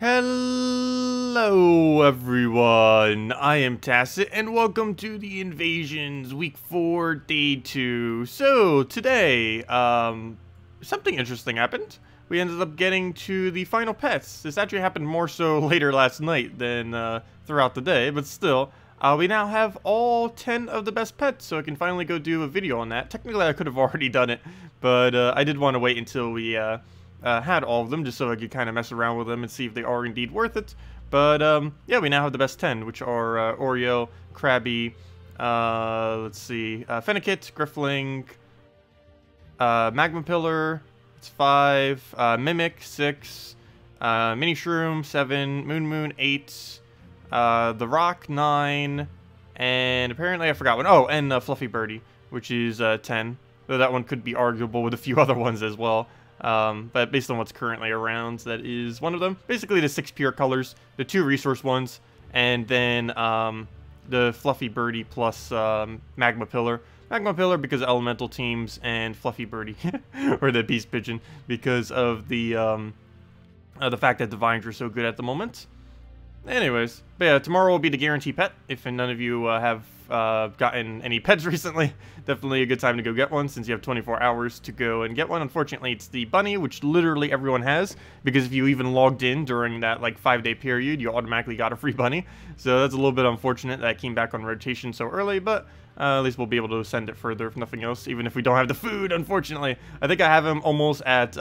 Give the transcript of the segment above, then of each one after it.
Hello everyone, I am Tacet and welcome to the Invasions Week 4 Day 2. So today, something interesting happened. We ended up getting to the final pets. This actually happened more so later last night than throughout the day, but still, we now have all 10 of the best pets, so I can finally go do a video on that. Technically I could have already done it, but I did want to wait until we had all of them, just so I could kind of mess around with them and see if they are indeed worth it. But, yeah, we now have the best 10, which are Oreo, Krabby, let's see, Fennekit, Griffling, Magma Pillar, it's 5, Mimic, 6, Mini Shroom, 7, Moon, 8, The Rock, 9, and apparently I forgot one. Oh, and Fluffy Birdie, which is 10, though that one could be arguable with a few other ones as well. But based on what's currently around, that is one of them. Basically the 6 pure colors, the 2 resource ones, and then the Fluffy Birdie plus Magma Pillar. Magma Pillar because of elemental teams, and Fluffy Birdie, or the Beast Pigeon, because of the fact that Divines are so good at the moment. Anyways, but yeah, tomorrow will be the guarantee pet. If none of you have gotten any pets recently, definitely a good time to go get one since you have 24 hours to go and get one. Unfortunately, it's the bunny, which literally everyone has, because if you even logged in during that like 5-day period, you automatically got a free bunny. So that's a little bit unfortunate that it came back on rotation so early, but at least we'll be able to send it further if nothing else, even if we don't have the food, unfortunately. I think I have him almost at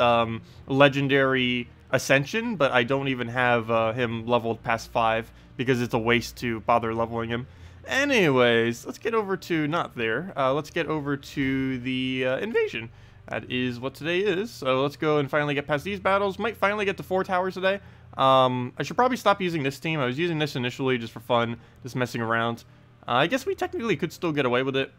legendary Ascension, but I don't even have him leveled past 5 because it's a waste to bother leveling him. Anyways, let's get over to, not there, let's get over to the invasion. That is what today is, so let's go and finally get past these battles. Might finally get to 4 towers today. I should probably stop using this team. I was using this initially just for fun, just messing around. I guess we technically could still get away with it.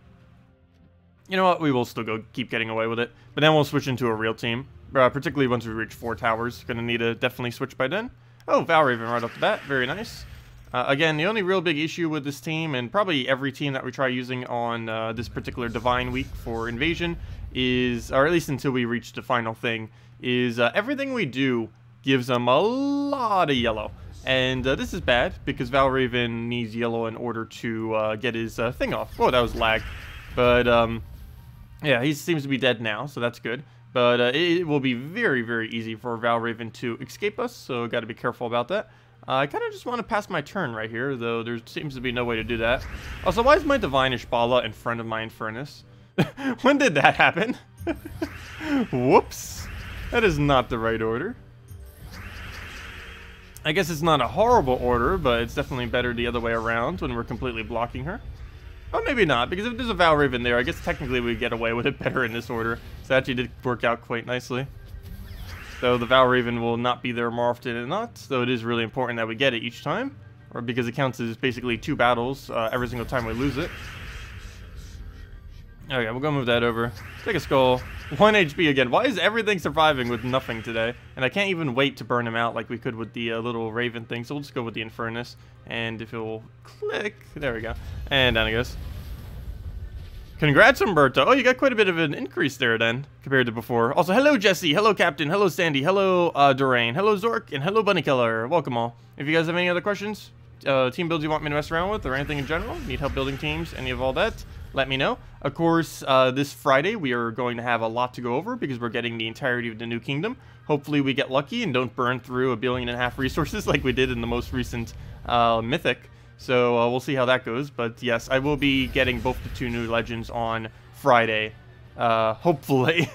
You know what, we will still keep getting away with it, but then we'll switch into a real team. Particularly once we reach 4 towers. Gonna need to definitely switch by then. Oh, Valraven right off the bat. Very nice. Again, the only real big issue with this team, and probably every team that we try using on this particular Divine week for Invasion, is, or at least until we reach the final thing, is everything we do gives them a lot of yellow. And this is bad, because Valraven needs yellow in order to get his thing off. Whoa, that was lag. But, yeah, he seems to be dead now, so that's good. But it will be very, very easy for Valraven to escape us, so got to be careful about that. I kind of just want to pass my turn right here, though there seems to be no way to do that. Also, why is my Divine Ishbala in front of my Infernus? When did that happen? Whoops. That is not the right order. I guess it's not a horrible order, but it's definitely better the other way around when we're completely blocking her. Oh, maybe not, because if there's a Valraven there, I guess technically we get away with it better in this order. So that actually did work out quite nicely. Though the Valraven will not be there more often than not, so it is really important that we get it each time. Or because it counts as basically 2 battles every single time we lose it. Okay, we'll go move that over. Take a skull. 1 HP again. Why is everything surviving with nothing today? And I can't even wait to burn him out like we could with the little Raven thing, so we'll just go with the Infernus. And if it will click, there we go. And down it goes. Congrats, Umberto. Oh, you got quite a bit of an increase there then, compared to before. Also, hello, Jesse. Hello, Captain. Hello, Sandy. Hello, Durain. Hello, Zork. And hello, Bunny Killer. Welcome all. If you guys have any other questions, team builds you want me to mess around with, or anything in general, need help building teams, any of all that, let me know. Of course, this Friday, we are going to have a lot to go over, because we're getting the entirety of the New Kingdom. Hopefully, we get lucky and don't burn through 1.5 billion resources like we did in the most recent Mythic. So we'll see how that goes, but yes, I will be getting both the 2 new legends on Friday, hopefully.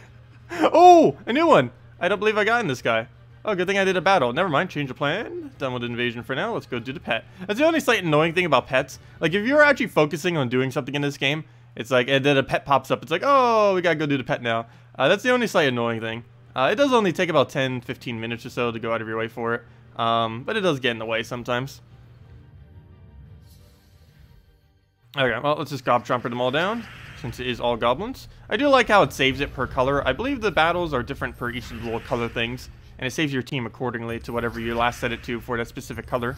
Oh, a new one! I don't believe I got in this guy. Oh, good thing I did a battle. Never mind, change of plan. Done with invasion for now, let's go do the pet. That's the only slight annoying thing about pets. Like, if you're actually focusing on doing something in this game, it's like, and then a pet pops up, it's like, oh, we gotta go do the pet now. That's the only slight annoying thing. It does only take about 10-15 minutes or so to go out of your way for it, but it does get in the way sometimes. Okay, well, let's just Gobchomper them all down, since it is all goblins. I do like how it saves it per color. I believe the battles are different per each of the little color things, and it saves your team accordingly to whatever you last set it to for that specific color.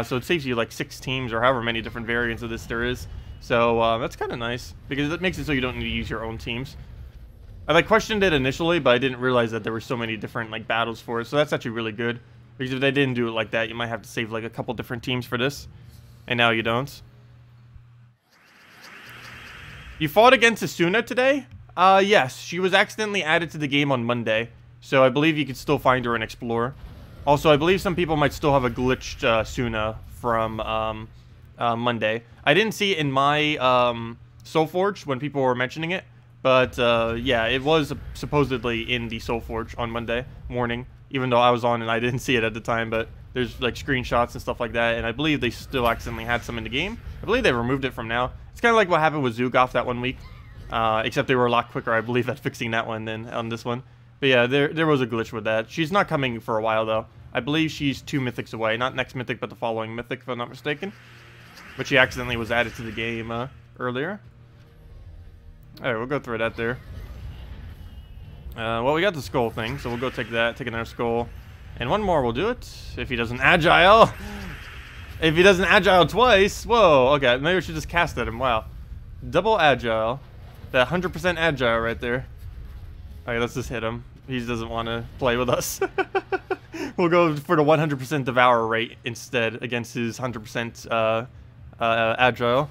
So it saves you like 6 teams, or however many different variants of this there is. So that's kind of nice, because it makes it so you don't need to use your own teams. I like questioned it initially, but I didn't realize that there were so many different like battles for it, so that's actually really good. Because if they didn't do it like that, you might have to save like a couple different teams for this. And now you don't. You fought against Asuna today? Yes. She was accidentally added to the game on Monday. So I believe you could still find her and explore. Also, I believe some people might still have a glitched Asuna from Monday. I didn't see it in my Soulforge when people were mentioning it. But yeah, it was supposedly in the Soulforge on Monday morning. Even though I was on and I didn't see it at the time. But there's like screenshots and stuff like that. And I believe they still accidentally had some in the game. I believe they removed it from now. It's kind of like what happened with Zugoff that one week. Except they were a lot quicker, I believe, at fixing that one than on this one. But yeah, there was a glitch with that. She's not coming for a while, though. I believe she's 2 mythics away. Not next mythic, but the following mythic, if I'm not mistaken. But she accidentally was added to the game earlier. Alright, we'll go through that there. Well, we got the skull thing, so we'll go take that, take another skull. And one more will do it. If he doesn't agile. If he doesn't agile twice. Whoa, okay, maybe we should just cast at him. Wow. Double agile. That 100% agile right there. Alright, let's just hit him. He doesn't want to play with us. We'll go for the 100% devour rate instead against his 100% agile.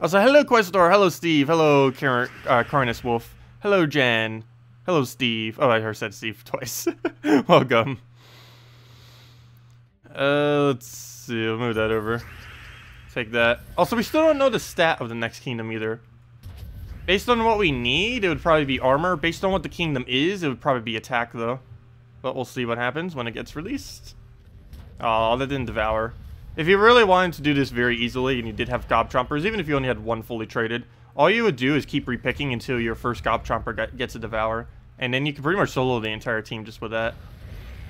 Also, hello Questor, hello Steve, hello Carnus Wolf, hello Jan, hello Steve. Oh, I heard said Steve twice. Welcome. Let's see, we'll move that over. Take that. Also, we still don't know the stat of the next kingdom either. Based on what we need, it would probably be armor. Based on what the kingdom is, it would probably be attack though. But we'll see what happens when it gets released. Oh, that didn't devour. If you really wanted to do this very easily, and you did have Gob Chompers, even if you only had one fully traded, all you would do is keep repicking until your first Gob Chomper gets a devour. And then you can pretty much solo the entire team just with that.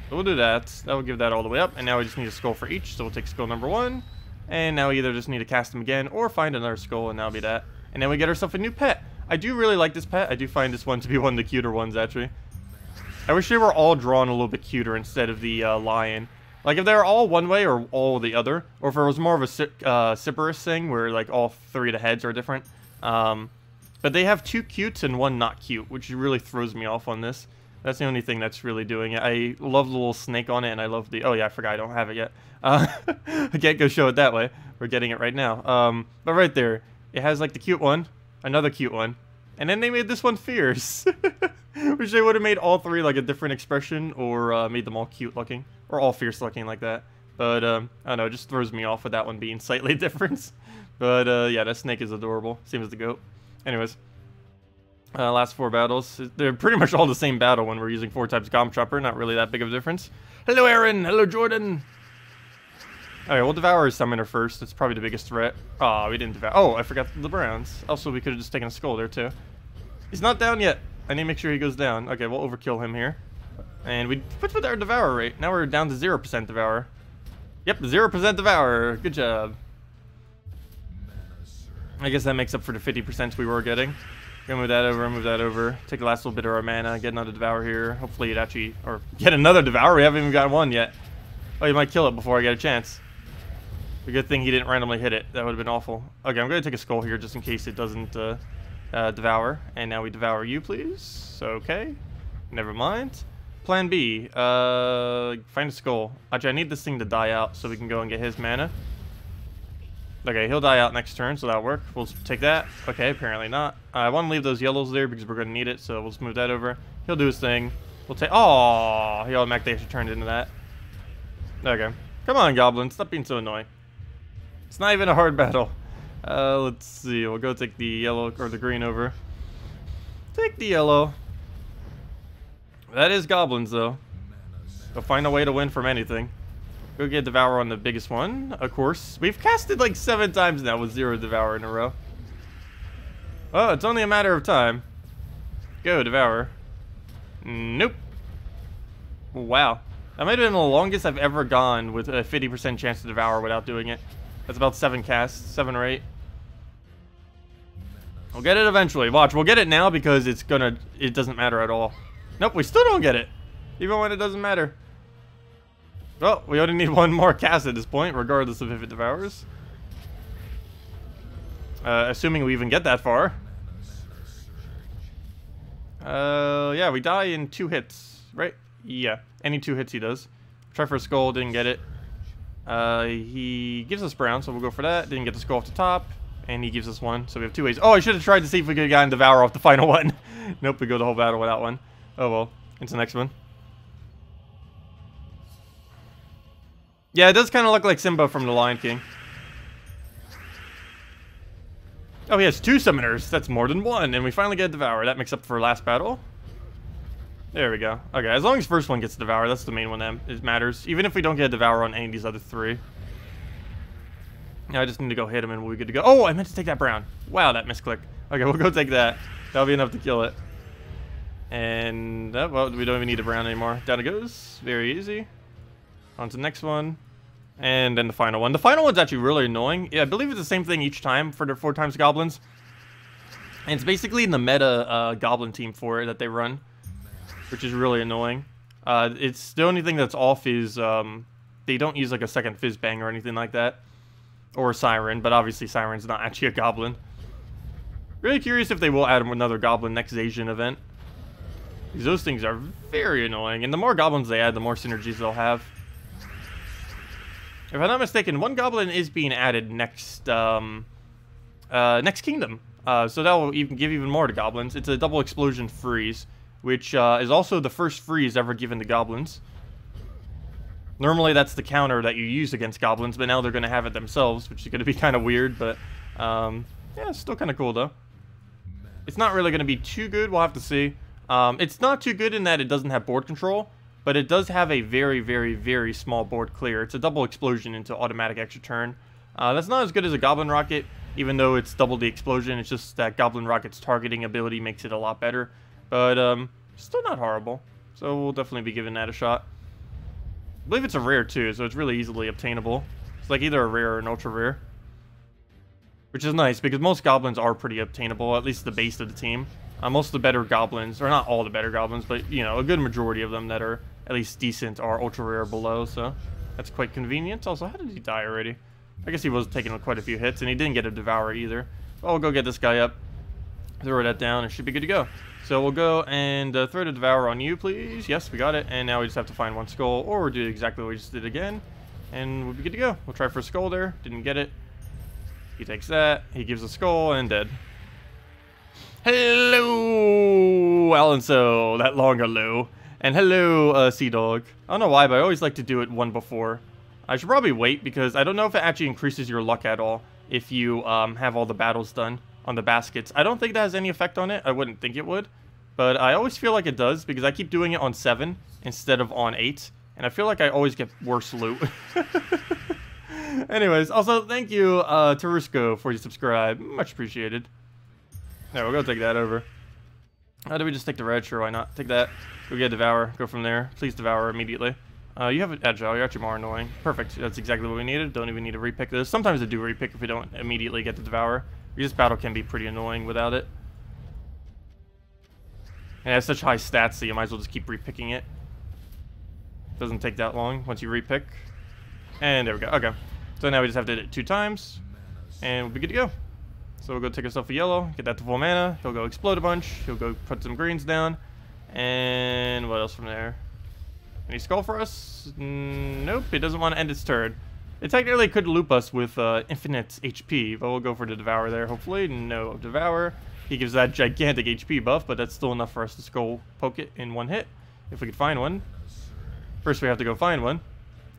So we'll do that. That will give that all the way up. And now we just need a skull for each. So we'll take skull number 1. And now we either just need to cast them again or find another skull, and that'll be that. And then we get ourselves a new pet. I do really like this pet. I do find this one to be one of the cuter ones, actually. I wish they were all drawn a little bit cuter instead of the lion. Like, if they were all one way or all the other, or if it was more of a Cyberus thing where, like, all 3 of the heads are different. But they have 2 cutes and 1 not cute, which really throws me off on this. That's the only thing that's really doing it. I love the little snake on it, and I love the... Oh, yeah, I forgot I don't have it yet. I can't go show it that way. We're getting it right now. But right there, it has, like, the cute one, another cute one, and then they made this one fierce. Which they would have made all 3, like, a different expression, or made them all cute-looking. Or all fierce-looking like that. But, I don't know, it just throws me off with that one being slightly different. But, yeah, that snake is adorable. Same as the goat. Anyways. Last 4 battles. They're pretty much all the same battle when we're using 4 types Gob Chopper. Not really that big of a difference. Hello, Aaron! Hello, Jordan! Alright, we'll devour his summoner first. That's probably the biggest threat. Oh, we didn't devour. Oh, I forgot the Browns. Also, we could have just taken a skull there, too. He's not down yet. I need to make sure he goes down. Okay, we'll overkill him here. And we put with our devour rate. Now we're down to 0% devour. Yep, 0% devour. Good job. I guess that makes up for the 50% we were getting. Gonna move that over, move that over. Take the last little bit of our mana, get another devour here. Hopefully it actually, or get another devour. We haven't even got one yet. Oh, you might kill it before I get a chance. A good thing he didn't randomly hit it. That would have been awful. Okay, I'm gonna take a skull here just in case it doesn't devour. And now we devour you, please. Okay. Never mind. Plan B. Find a skull. Actually, I need this thing to die out so we can go and get his mana. Okay, he'll die out next turn, so that'll work. We'll take that. Okay, apparently not. I want to leave those yellows there because we're going to need it, so we'll just move that over. He'll do his thing. We'll take... Oh, he automatically actually turned into that. Okay. Come on, Goblin. Stop being so annoying. It's not even a hard battle. Let's see. We'll go take the yellow or the green over. Take the yellow. That is goblins, though. They'll find a way to win from anything. Go get Devour on the biggest one, of course. We've casted like 7 times now with 0 Devour in a row. Oh, it's only a matter of time. Go, Devour. Nope. Wow. That might have been the longest I've ever gone with a 50% chance to Devour without doing it. That's about 7 casts, 7 or 8. We'll get it eventually. Watch, we'll get it now because it doesn't matter at all. Nope, we still don't get it. Even when it doesn't matter. Well, we only need 1 more cast at this point, regardless of if it devours. Assuming we even get that far. Yeah, we die in 2 hits, right? Yeah, any 2 hits he does. Try for a skull, didn't get it. He gives us brown, so we'll go for that. Didn't get the skull off the top. And he gives us one, so we have 2 ways. Oh, I should have tried to see if we could have gotten Devour off the final one. Nope, we go the whole battle without one. Oh well, it's the next one. Yeah, it does kind of look like Simba from The Lion King. Oh, he has 2 summoners. That's more than 1. And we finally get Devour. That makes up for last battle. There we go. Okay, as long as first one gets Devour, that's the main one that matters. Even if we don't get Devour on any of these other 3. Now I just need to go hit him and we'll be good to go. Oh, I meant to take that brown. Wow, that misclick. Okay, we'll go take that. That'll be enough to kill it. And, well, we don't even need a brown anymore. Down it goes. Very easy. On to the next one. And then the final one. The final one's actually really annoying. Yeah, I believe it's the same thing each time for the 4 times goblins. And it's basically in the meta goblin team for it that they run, which is really annoying. It's the only thing that's off is they don't use like a second fizz bang or anything like that. Or a siren, but obviously siren's not actually a goblin. Really curious if they will add another goblin next Asian event. Because those things are very annoying. And the more goblins they add, the more synergies they'll have. If I'm not mistaken, 1 goblin is being added next next kingdom. So that will even give even more to goblins. It's a double explosion freeze, which is also the first freeze ever given to goblins. Normally that's the counter that you use against goblins, but now they're going to have it themselves, which is going to be kind of weird, but yeah, it's still kind of cool though. It's not really going to be too good, we'll have to see. It's not too good in that it doesn't have board control, but it does have a very, very, very small board clear. It's a double explosion into automatic extra turn. That's not as good as a Goblin Rocket, even though it's double the explosion. It's just that Goblin Rocket's targeting ability makes it a lot better. But still not horrible. So we'll definitely be giving that a shot. I believe it's a rare too, so it's really easily obtainable. It's like either a rare or an ultra rare. Which is nice, because most goblins are pretty obtainable, at least the base of the team. Most of the better goblins, or not all the better goblins, but, you know, a good majority of them that are at least decent are ultra rare or below, so that's quite convenient. Also, how did he die already? I guess he was taking quite a few hits, and he didn't get a Devourer either. Well, we'll go get this guy up, throw that down, and should be good to go. So we'll go and throw the Devourer on you, please. Yes, we got it, and now we just have to find 1 skull, or we'll do exactly what we just did again, and we'll be good to go. We'll try for a skull there, didn't get it. He takes that, he gives a skull, and dead. Hello, Alonso, that long hello. And hello, Sea Dog. I don't know why, but I always like to do it one before. I should probably wait, because I don't know if it actually increases your luck at all if you have all the battles done on the baskets. I don't think that has any effect on it. I wouldn't think it would. But I always feel like it does, because I keep doing it on 7 instead of on 8. And I feel like I always get worse loot. Anyways, also, thank you, Tarusko, for your subscribe. Much appreciated. There, we'll go take that over. How do we just take the red? Sure, why not? Take that. Go get Devour. Go from there. Please Devour immediately. You have an Agile. You're actually more annoying. Perfect. That's exactly what we needed. Don't even need to repick this. Sometimes I do repick if we don't immediately get the Devour. This battle can be pretty annoying without it. And it has such high stats, so you might as well just keep repicking it. Doesn't take that long once you repick. And there we go. Okay. So now we just have to hit it 2 times. And we'll be good to go. So we'll go take ourselves a yellow, get that to full mana. He'll go explode a bunch. He'll go put some greens down. And what else from there? Any skull for us? Nope, he doesn't want to end its turn. It technically could loop us with infinite HP, but we'll go for the Devour there, hopefully. No Devour. He gives that gigantic HP buff, but that's still enough for us to skull poke it in 1 hit, if we could find one. First we have to go find one.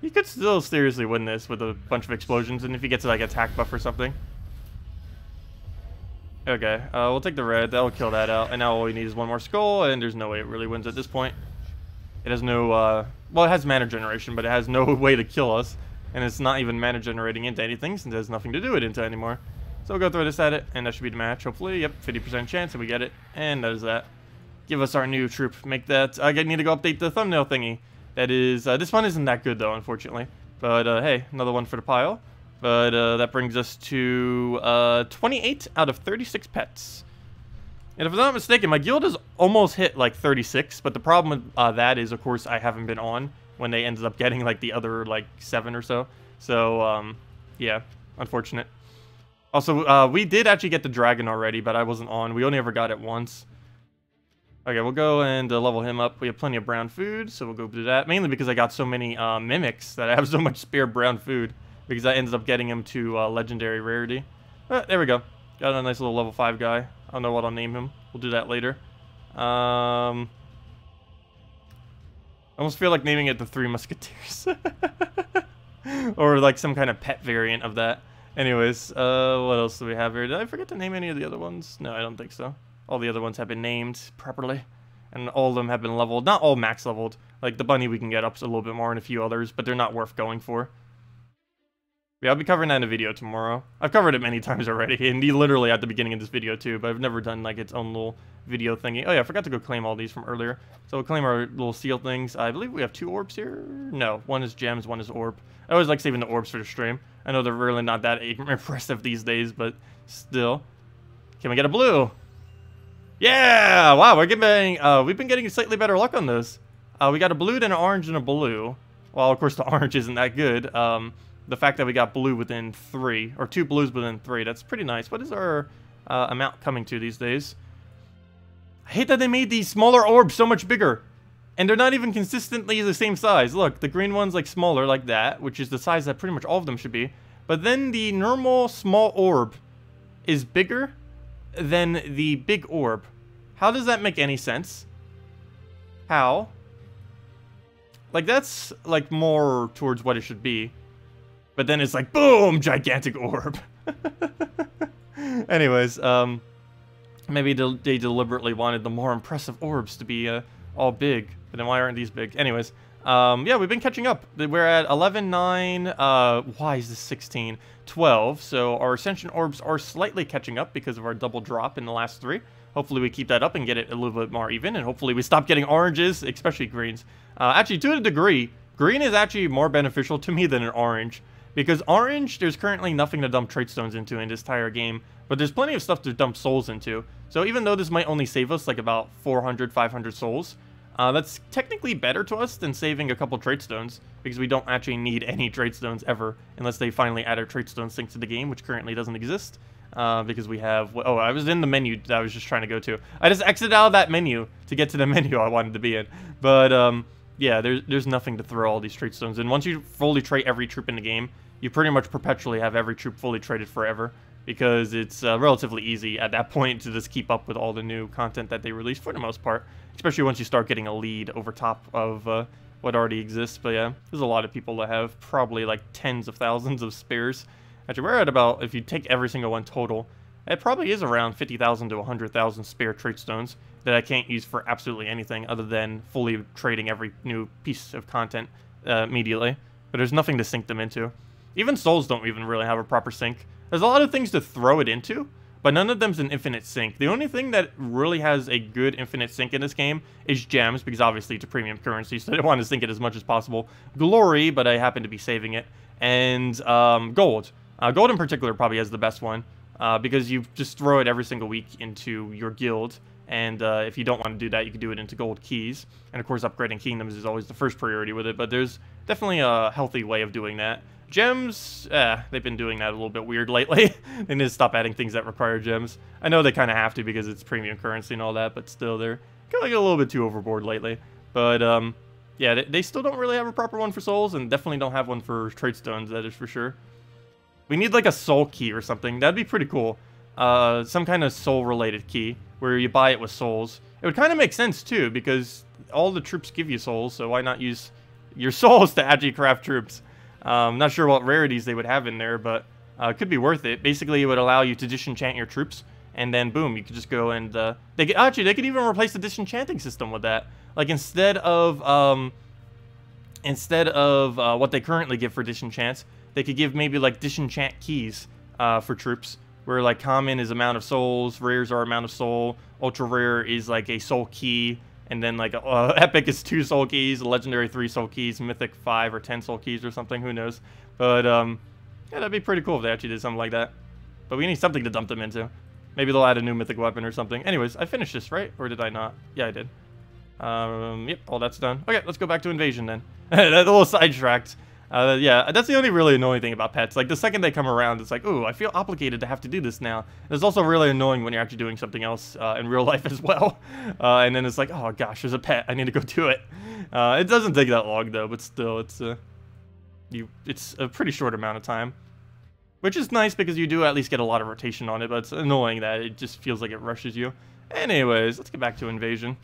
He could still seriously win this with a bunch of explosions, and if he gets like attack buff or something. Okay, we'll take the red. That'll kill that out. And now all we need is 1 more skull, and there's no way it really wins at this point. It has no, well, it has mana generation, but it has no way to kill us. And it's not even mana generating into anything, since it has nothing to do it into anymore. So we'll go throw this at it, and that should be the match, hopefully. Yep, 50% chance, and we get it. And that is that. Give us our new troop. Make that, I need to go update the thumbnail thingy. That is, this one isn't that good, though, unfortunately. But, hey, another one for the pile. But that brings us to 28 out of 36 pets. And if I'm not mistaken, my guild has almost hit like 36. But the problem with that is, of course, I haven't been on when they ended up getting like the other like 7 or so. So, yeah, unfortunate. Also, we did actually get the dragon already, but I wasn't on. We only ever got it once. Okay, we'll go and level him up. We have plenty of brown food, so we'll go do that. Mainly because I got so many mimics that I have so much spare brown food. Because I ended up getting him to legendary rarity. There we go. Got a nice little level 5 guy. I don't know what I'll name him. We'll do that later. I almost feel like naming it the Three Musketeers. Or like some kind of pet variant of that. Anyways, what else do we have here? Did I forget to name any of the other ones? No, I don't think so. All the other ones have been named properly. And all of them have been leveled. Not all max leveled. Like the bunny we can get up a little bit more and a few others, but they're not worth going for. Yeah, I'll be covering that in a video tomorrow. I've covered it many times already, and literally at the beginning of this video too, but I've never done like its own little video thingy. Oh yeah, I forgot to go claim all these from earlier. So we'll claim our little seal things. I believe we have 2 orbs here. No, one is gems, one is orb. I always like saving the orbs for the stream. I know they're really not that impressive these days, but still. Can we get a blue? Yeah! Wow, we've been getting slightly better luck on those. We got a blue, then an orange, and a blue. Well, of course the orange isn't that good. The fact that we got blue within 3, or 2 blues within 3, that's pretty nice. What is our amount coming to these days? I hate that they made these smaller orbs so much bigger. And they're not even consistently the same size. Look, the green one's like smaller like that, which is the size that pretty much all of them should be. But then the normal small orb is bigger than the big orb. How does that make any sense? How? Like, that's like more towards what it should be. But then it's like, boom, gigantic orb. Anyways, maybe they deliberately wanted the more impressive orbs to be all big. But then why aren't these big? Anyways, yeah, we've been catching up. We're at 11, 9, why is this 16? 12. So our Ascension orbs are slightly catching up because of our double drop in the last 3. Hopefully we keep that up and get it a little bit more even. And hopefully we stop getting oranges, especially greens. Actually, to a degree, green is actually more beneficial to me than an orange. Because orange, there's currently nothing to dump trait stones into in this entire game. But there's plenty of stuff to dump souls into. So even though this might only save us like about 400, 500 souls, that's technically better to us than saving a couple trait stones. Because we don't actually need any trait stones ever. Unless they finally add a trait stone sync to the game, which currently doesn't exist. Because we have... Oh, I was in the menu that I was just trying to go to. I just exited out of that menu to get to the menu I wanted to be in. But, yeah, there's nothing to throw all these trait stones in. Once you fully trait every troop in the game, you pretty much perpetually have every troop fully traded forever, because it's relatively easy at that point to just keep up with all the new content that they release for the most part, especially once you start getting a lead over top of what already exists. But yeah, there's a lot of people that have probably like tens of thousands of spares. Actually, we're at about, if you take every single one total, it probably is around 50,000 to 100,000 spare trait stones that I can't use for absolutely anything other than fully trading every new piece of content immediately. But there's nothing to sync them into. Even souls don't even really have a proper sync. There's a lot of things to throw it into, but none of them's an infinite sync. The only thing that really has a good infinite sync in this game is gems, because obviously it's a premium currency, so I want to sync it as much as possible. Glory, but I happen to be saving it. And gold. Gold in particular probably has the best one, because you just throw it every single week into your guild. And if you don't want to do that, you can do it into gold keys. And of course, upgrading kingdoms is always the first priority with it, but there's definitely a healthy way of doing that. Gems, they've been doing that a little bit weird lately. They need to stop adding things that require gems. I know they kind of have to because it's premium currency and all that, but still, they're going a little bit too overboard lately. But, yeah, they still don't really have a proper one for souls, and definitely don't have one for trait stones, that is for sure. We need, like, a soul key or something. That'd be pretty cool. Some kind of soul-related key, where you buy it with souls. It would kind of make sense, too, because all the troops give you souls, so why not use your souls to actually craft troops? Not sure what rarities they would have in there, but it could be worth it. Basically, it would allow you to disenchant your troops, and then boom, you could just go and they could even replace the disenchanting system with that. Like instead of what they currently give for disenchants, they could give maybe like disenchant keys for troops, where like common is amount of souls, rares are amount of soul, ultra rare is like a soul key. And then, like, Epic is 2 soul keys, Legendary 3 soul keys, Mythic 5 or 10 soul keys or something, who knows. But, yeah, that'd be pretty cool if they actually did something like that. But we need something to dump them into. Maybe they'll add a new Mythic weapon or something. Anyways, I finished this, right? Or did I not? Yeah, I did. Yep, all that's done. Okay, let's go back to Invasion then. That little sidetracked. Yeah, that's the only really annoying thing about pets. Like, the second they come around, it's like, ooh, I feel obligated to have to do this now. It's also really annoying when you're actually doing something else in real life as well. And then it's like, oh gosh, there's a pet. I need to go do it. It doesn't take that long, though, but still, it's a pretty short amount of time. Which is nice because you do at least get a lot of rotation on it, but it's annoying that it just feels like it rushes you. Anyways, let's get back to Invasion.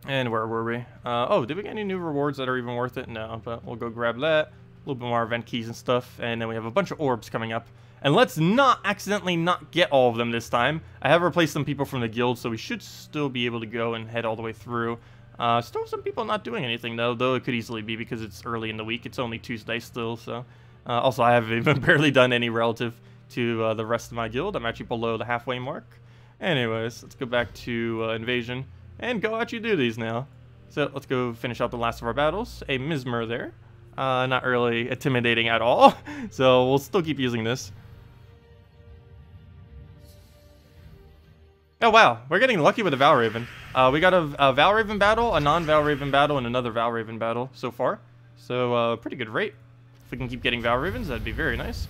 And where were we? Oh, did we get any new rewards that are even worth it? No, but we'll go grab that. A little bit more event keys and stuff. And then we have a bunch of orbs coming up. And let's not accidentally not get all of them this time. I have replaced some people from the guild, so we should still be able to go and head all the way through. Still some people not doing anything, though it could easily be because it's early in the week. It's only Tuesday still, so... also, I haven't even barely done any relative to the rest of my guild. I'm actually below the halfway mark. Anyways, let's go back to Invasion. And go actually do these now. So let's go finish up the last of our battles. A Mesmer there. Not really intimidating at all. So we'll still keep using this. Oh wow, we're getting lucky with a Valraven. We got a Valraven battle, a non-Valraven battle, and another Valraven battle so far. So pretty good rate. If we can keep getting Valravens, that'd be very nice.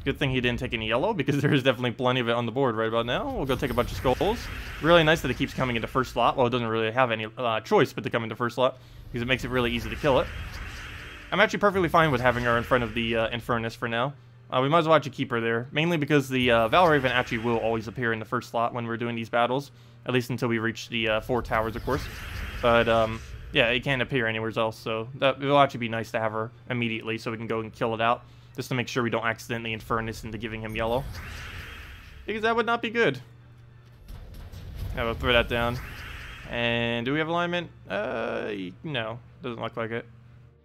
Good thing he didn't take any yellow, because there's definitely plenty of it on the board right about now. We'll go take a bunch of skulls. Really nice that it keeps coming into first slot. Well, it doesn't really have any choice but to come into first slot, because it makes it really easy to kill it. I'm actually perfectly fine with having her in front of the Infernus for now. We might as well actually keep her there, mainly because the Valraven actually will always appear in the first slot when we're doing these battles, at least until we reach the 4 towers, of course. But, yeah, it can't appear anywhere else, so that will actually be nice to have her immediately so we can go and kill it out. Just to make sure we don't accidentally Infernus into giving him yellow. Because that would not be good. Yeah, we'll throw that down. And do we have alignment? No. Doesn't look like it.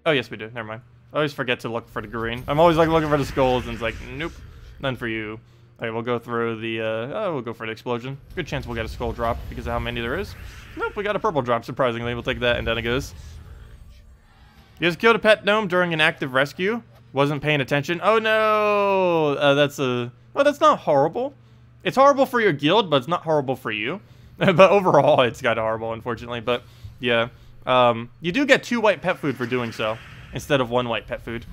Oh, yes, we do. Never mind. I always forget to look for the green. I'm always like looking for the skulls, and it's like, nope. None for you. Okay, we'll go through the, we'll go for the explosion. Good chance we'll get a skull drop because of how many there is. Nope, we got a purple drop, surprisingly. We'll take that, and then it goes. You just killed a pet gnome during an active rescue. Wasn't paying attention. Oh no! Well, that's not horrible. It's horrible for your guild, but it's not horrible for you. But overall, it's kind of horrible, unfortunately. But yeah, you do get 2 white pet food for doing so, instead of 1 white pet food.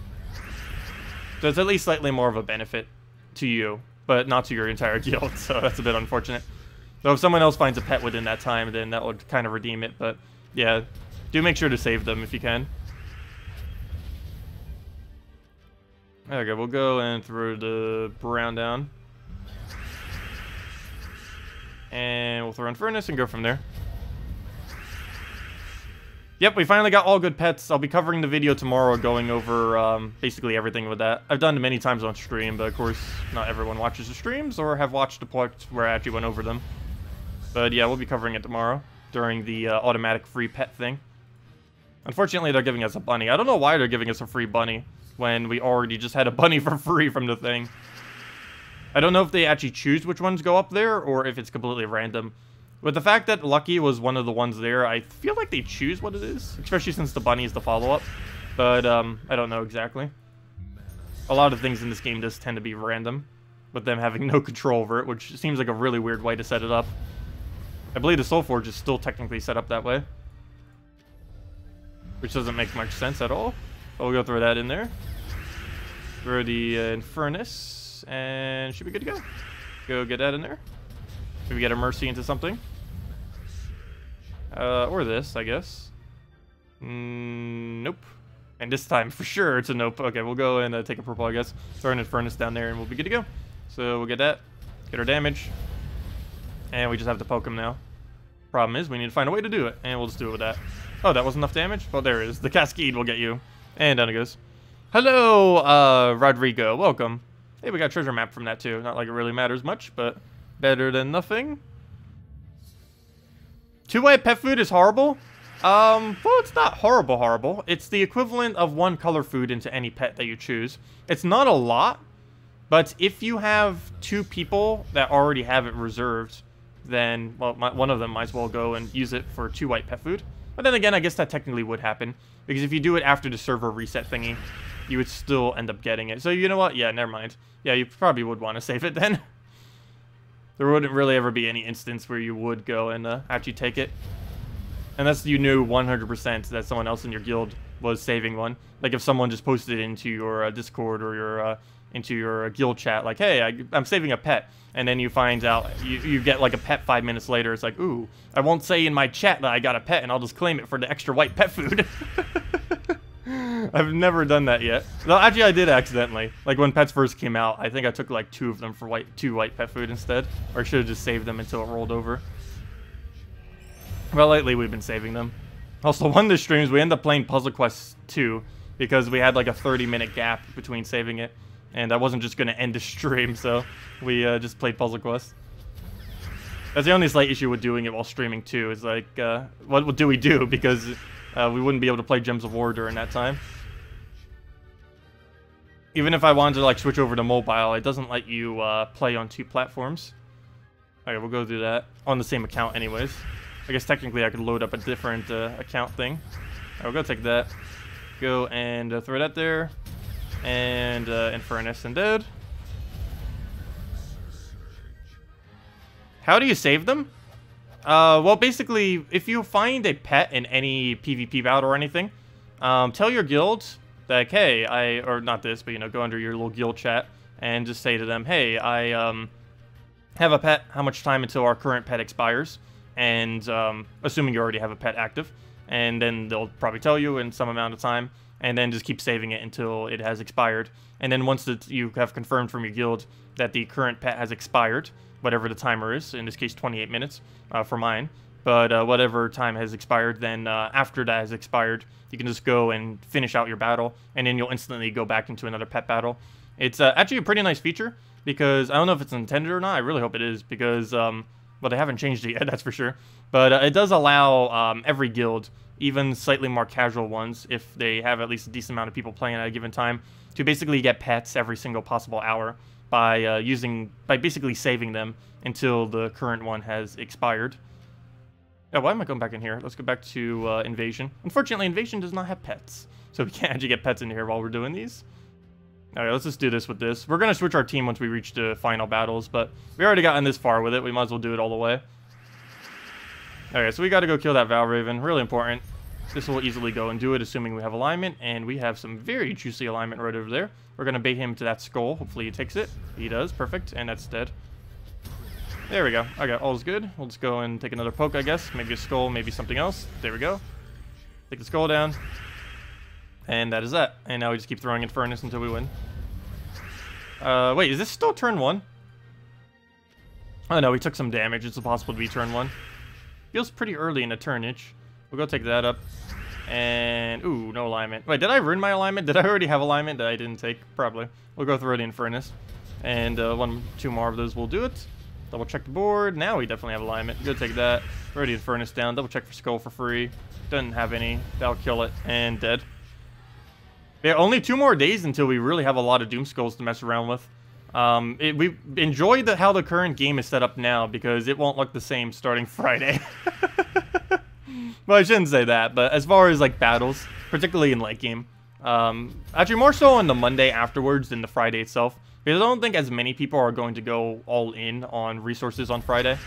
So it's at least slightly more of a benefit to you, but not to your entire guild. So that's a bit unfortunate. So if someone else finds a pet within that time, then that would kind of redeem it. But yeah, do make sure to save them if you can. Okay, we'll go and throw the brown down. And we'll throw in Furnace and go from there. Yep, we finally got all good pets. I'll be covering the video tomorrow going over basically everything with that. I've done it many times on stream, but of course not everyone watches the streams or have watched the parts where I actually went over them. But yeah, we'll be covering it tomorrow during the automatic free pet thing. Unfortunately, they're giving us a bunny. I don't know why they're giving us a free bunny when we already just had a bunny for free from the thing. I don't know if they actually choose which ones go up there or if it's completely random. With the fact that Lucky was one of the ones there, I feel like they choose what it is, especially since the bunny is the follow-up. But I don't know exactly. A lot of things in this game just tend to be random, with them having no control over it, which seems like a really weird way to set it up. I believe the Soul Forge is still technically set up that way, which doesn't make much sense at all. But we'll go throw that in there. Throw the Infernus, and should be good to go. Go get that in there. Maybe get a Mercy into something. Or this, I guess. Nope. And this time, for sure, it's a nope. Okay, we'll go and take a purple, I guess. Throw an Infernus down there, and we'll be good to go. So we'll get that. Get our damage. And we just have to poke him now. Problem is, we need to find a way to do it. And we'll just do it with that. Oh, that wasn't enough damage? Well, there it is. The Cascade will get you. And down it goes. Hello, Rodrigo. Welcome. Hey, we got a treasure map from that, too. Not like it really matters much, but better than nothing. 2-white pet food is horrible. Well, it's not horrible. It's the equivalent of 1 color food into any pet that you choose. It's not a lot, but if you have 2 people that already have it reserved, then, well, one of them might as well go and use it for 2 white pet food. But then again, I guess that technically would happen, because if you do it after the server reset thingy, you would still end up getting it. So you know what? Yeah, never mind. Yeah, you probably would want to save it then. There wouldn't really ever be any instance where you would go and actually take it. Unless you knew 100% that someone else in your guild was saving one. Like if someone just posted it into your Discord or your into your guild chat, like, hey, I'm saving a pet, and then you find out, you get like a pet 5 minutes later, it's like, ooh, I won't say in my chat that I got a pet, and I'll just claim it for the extra white pet food. I've never done that yet. No, actually I did accidentally. Like when pets first came out, I think I took like 2 of them for two white pet food instead, or I should have just saved them until it rolled over. Well, lately we've been saving them. Also, one of the streams, we ended up playing Puzzle Quest 2 because we had like a 30-minute gap between saving it. And I wasn't just going to end the stream, so we just played Puzzle Quest. That's the only slight issue with doing it while streaming, too, is like, what do we do? Because we wouldn't be able to play Gems of War during that time. Even if I wanted to like switch over to mobile, it doesn't let you play on 2 platforms. Okay, we'll go do that on the same account anyways. I guess technically I could load up a different account thing. Alright, we'll go take that. Go and throw that there. And Infernus and dead. How do you save them? Well, basically, if you find a pet in any PvP battle or anything, tell your guild, like, hey, or not this, but, you know, go under your little guild chat and just say to them, hey, I have a pet, how much time until our current pet expires? And, assuming you already have a pet active, and then they'll probably tell you in some amount of time, and then just keep saving it until it has expired. And then once you have confirmed from your guild that the current pet has expired, whatever the timer is, in this case 28 minutes for mine, but whatever time has expired, then after that has expired, you can just go and finish out your battle, and then you'll instantly go back into another pet battle. It's actually a pretty nice feature, because I don't know if it's intended or not. I really hope it is, because, well, they haven't changed it yet, that's for sure. But it does allow every guild, even slightly more casual ones, if they have at least a decent amount of people playing at a given time, to basically get pets every single possible hour by basically saving them until the current one has expired. Oh, why am I going back in here? Let's go back to Invasion. Unfortunately, Invasion does not have pets, so we can't actually get pets in here while we're doing these. Alright, let's just do this with this. We're going to switch our team once we reach the final battles, but we already gotten this far with it. We might as well do it all the way. Alright, so we got to go kill that Valraven. Really important. This will easily go and do it, assuming we have alignment, and we have some very juicy alignment right over there. We're going to bait him to that skull. Hopefully he takes it. He does. Perfect. And that's dead. There we go. Okay, all's good. We'll just go and take another poke, I guess. Maybe a skull, maybe something else. There we go. Take the skull down. And that is that. And now we just keep throwing Infernus until we win. Wait, is this still turn 1? Oh no, we took some damage. It's possible to be turn 1. Feels pretty early in the turn-ish. We'll go take that up. And, ooh, no alignment. Wait, did I ruin my alignment? Did I already have alignment that I didn't take? Probably. We'll go throw the Infernus. And 2 more of those will do it. Double check the board. Now we definitely have alignment. Go take that. Throw the Infernus down. Double check for skull for free. Doesn't have any. That'll kill it. And dead. Yeah, only 2 more days until we really have a lot of Doom Skulls to mess around with. We enjoy how the current game is set up now, because it won't look the same starting Friday. Well, I shouldn't say that, but as far as like battles, particularly in late game, actually more so on the Monday afterwards than the Friday itself, because I don't think as many people are going to go all in on resources on Friday.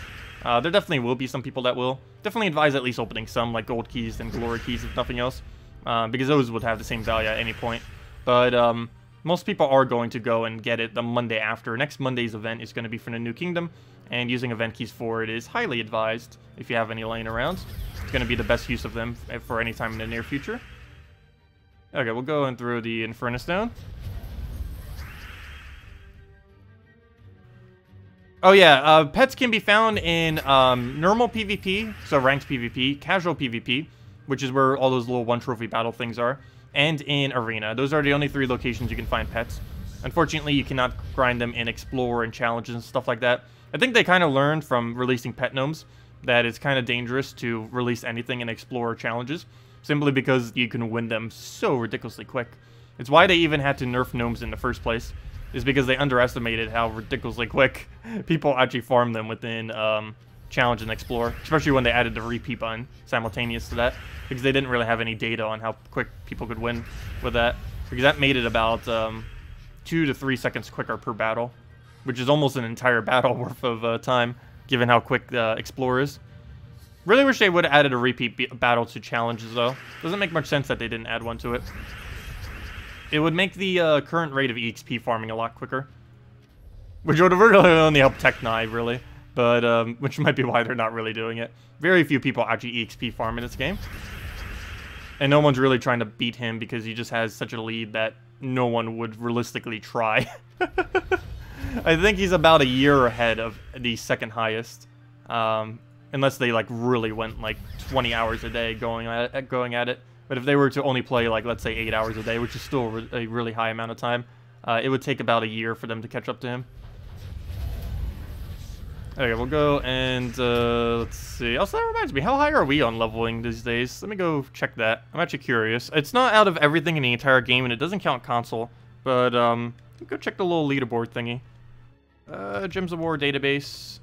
There definitely will be some people that will. Definitely advise at least opening some, like gold keys and glory keys, if nothing else, because those would have the same value at any point. But most people are going to go and get it the Monday after. Next Monday's event is going to be for the New Kingdom, and using event keys for it is highly advised if you have any laying around. It's going to be the best use of them for any time in the near future. Okay, we'll go and throw the Infernus down. Oh yeah, pets can be found in normal PvP, so ranked PvP, casual PvP, which is where all those little 1 trophy battle things are, and in Arena. Those are the only 3 locations you can find pets. Unfortunately, you cannot grind them in Explore and Challenges and stuff like that. I think they kind of learned from releasing pet gnomes that it's kind of dangerous to release anything in Explore or Challenges, simply because you can win them so ridiculously quick. It's why they even had to nerf gnomes in the first place, is because they underestimated how ridiculously quick people actually farm them within Challenge and Explore, especially when they added the repeat button simultaneous to that, because they didn't really have any data on how quick people could win with that, because that made it about 2 to 3 seconds quicker per battle, which is almost an entire battle worth of time, given how quick Explore is. Really wish they would have added a repeat battle to challenges, though. Doesn't make much sense that they didn't add one to it. It would make the current rate of EXP farming a lot quicker. Which would really only help Tech9, really. But, which might be why they're not really doing it. Very few people actually EXP farm in this game. And no one's really trying to beat him because he just has such a lead that no one would realistically try. I think he's about a year ahead of the second highest. Unless they, like, really went, like, 20 hours a day going at it. But if they were to only play, like, let's say 8 hours a day, which is still a really high amount of time, it would take about a year for them to catch up to him. Okay, we'll go and, let's see. Also, that reminds me, how high are we on leveling these days? Let me go check that. I'm actually curious. It's not out of everything in the entire game, and it doesn't count console. But, go check the little leaderboard thingy. Gems of War database.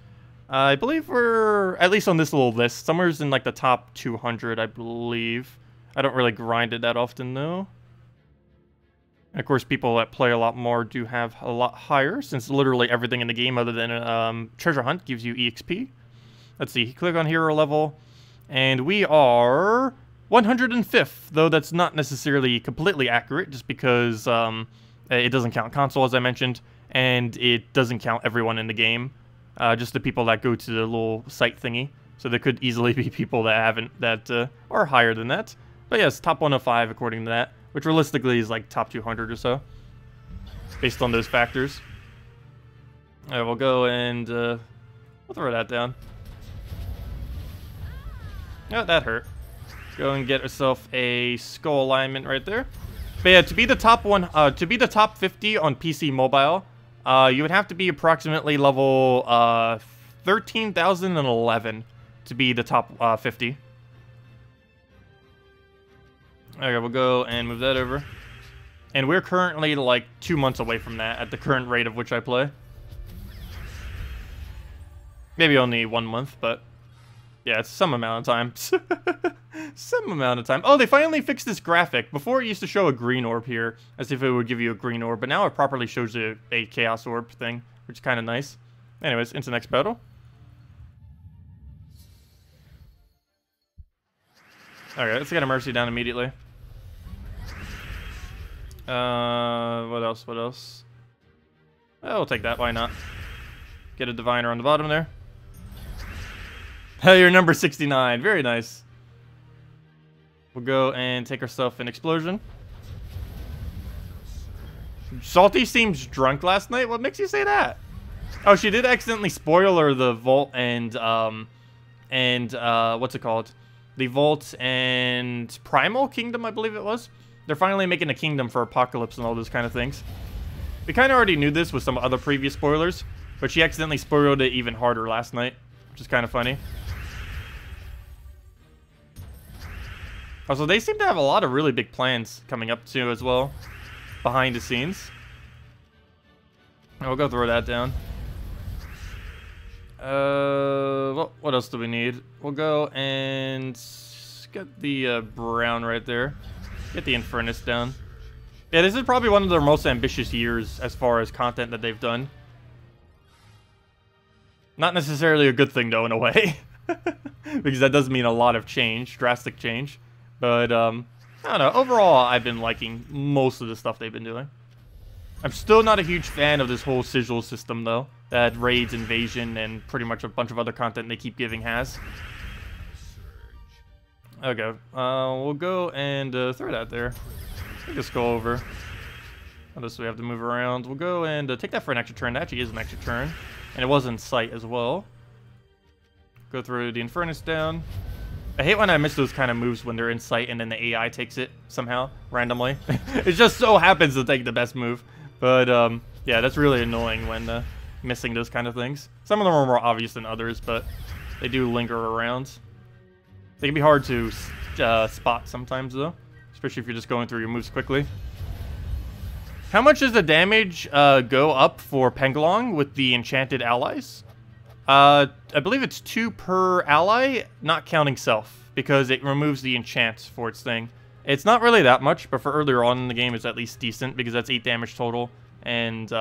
I believe we're, at least on this little list, somewhere's in, like, the top 200, I believe. I don't really grind it that often, though. And of course, people that play a lot more do have a lot higher, since literally everything in the game other than treasure hunt gives you EXP. Let's see, click on hero level, and we are 105th, though that's not necessarily completely accurate, just because it doesn't count console, as I mentioned, and it doesn't count everyone in the game, just the people that go to the little site thingy. So there could easily be people that are higher than that. But yes, top 105 according to that, which realistically is like top 200 or so, based on those factors. Alright, we'll go and we'll throw that down. Oh, that hurt. Go and get yourself a skull alignment right there. But yeah, to be the top 50 on PC mobile, you would have to be approximately level 13,011 to be the top 50. Okay, we'll go and move that over. And we're currently like 2 months away from that at the current rate of which I play. Maybe only 1 month, but yeah, it's some amount of time. Some amount of time. Oh, they finally fixed this graphic. Before it used to show a green orb here, as if it would give you a green orb, but now it properly shows a chaos orb thing, which is kind of nice. Anyways, into the next battle. Alright, let's get a mercy down immediately. What else? What else? Oh, we'll take that. Why not? Get a diviner on the bottom there. Hey, you're number 69. Very nice. We'll go and take ourselves an explosion. Salty seems drunk last night. What makes you say that? Oh, she did accidentally spoil her the vault and what's it called? The Vault and Primal Kingdom, I believe it was. They're finally making a kingdom for Apocalypse and all those kind of things. We kind of already knew this with some other previous spoilers, but she accidentally spoiled it even harder last night, which is kind of funny. Also, they seem to have a lot of really big plans coming up too as well, behind the scenes. And we'll go throw that down. What else do we need? We'll go and get the brown right there. Get the Infernus down. Yeah, this is probably one of their most ambitious years as far as content that they've done. Not necessarily a good thing, though, in a way. Because that does mean a lot of change, drastic change. But, I don't know. Overall, I've been liking most of the stuff they've been doing. I'm still not a huge fan of this whole sigil system, though. That Raids, Invasion, and pretty much a bunch of other content they keep giving has. Okay, we'll go and throw that there. Take this skull over. What else do we have to move around? We'll go and take that for an extra turn. That actually is an extra turn. And it was in sight as well. Go through the Infernus down. I hate when I miss those kind of moves when they're in sight and then the AI takes it somehow, randomly. It just so happens to take the best move. But, yeah, that's really annoying when missing those kind of things. Some of them are more obvious than others, but they do linger around. They can be hard to spot sometimes, though, especially if you're just going through your moves quickly. How much does the damage go up for Pengalong with the enchanted allies? I believe it's 2 per ally, not counting self, because it removes the enchants for its thing. It's not really that much, but for earlier on in the game, it's at least decent, because that's 8 damage total. And,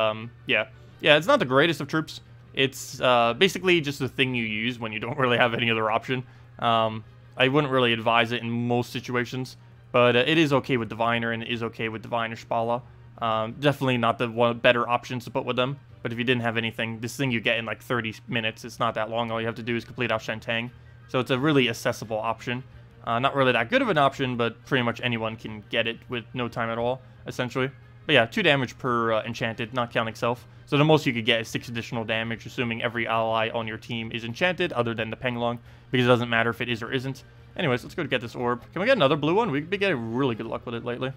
yeah. Yeah, it's not the greatest of troops. It's basically just the thing you use when you don't really have any other option. I wouldn't really advise it in most situations, but it is okay with Diviner, and it is okay with Diviner Spala. Definitely not the better options to put with them, but if you didn't have anything, this thing you get in like 30 minutes. It's not that long. All you have to do is complete out Shantang. So it's a really accessible option. Not really that good of an option, but pretty much anyone can get it with no time at all, essentially. But yeah, 2 damage per enchanted, not counting self. So the most you could get is 6 additional damage, assuming every ally on your team is enchanted, other than the Penglong, because it doesn't matter if it is or isn't. Anyways, let's go get this orb. Can we get another blue one? We've been getting really good luck with it lately.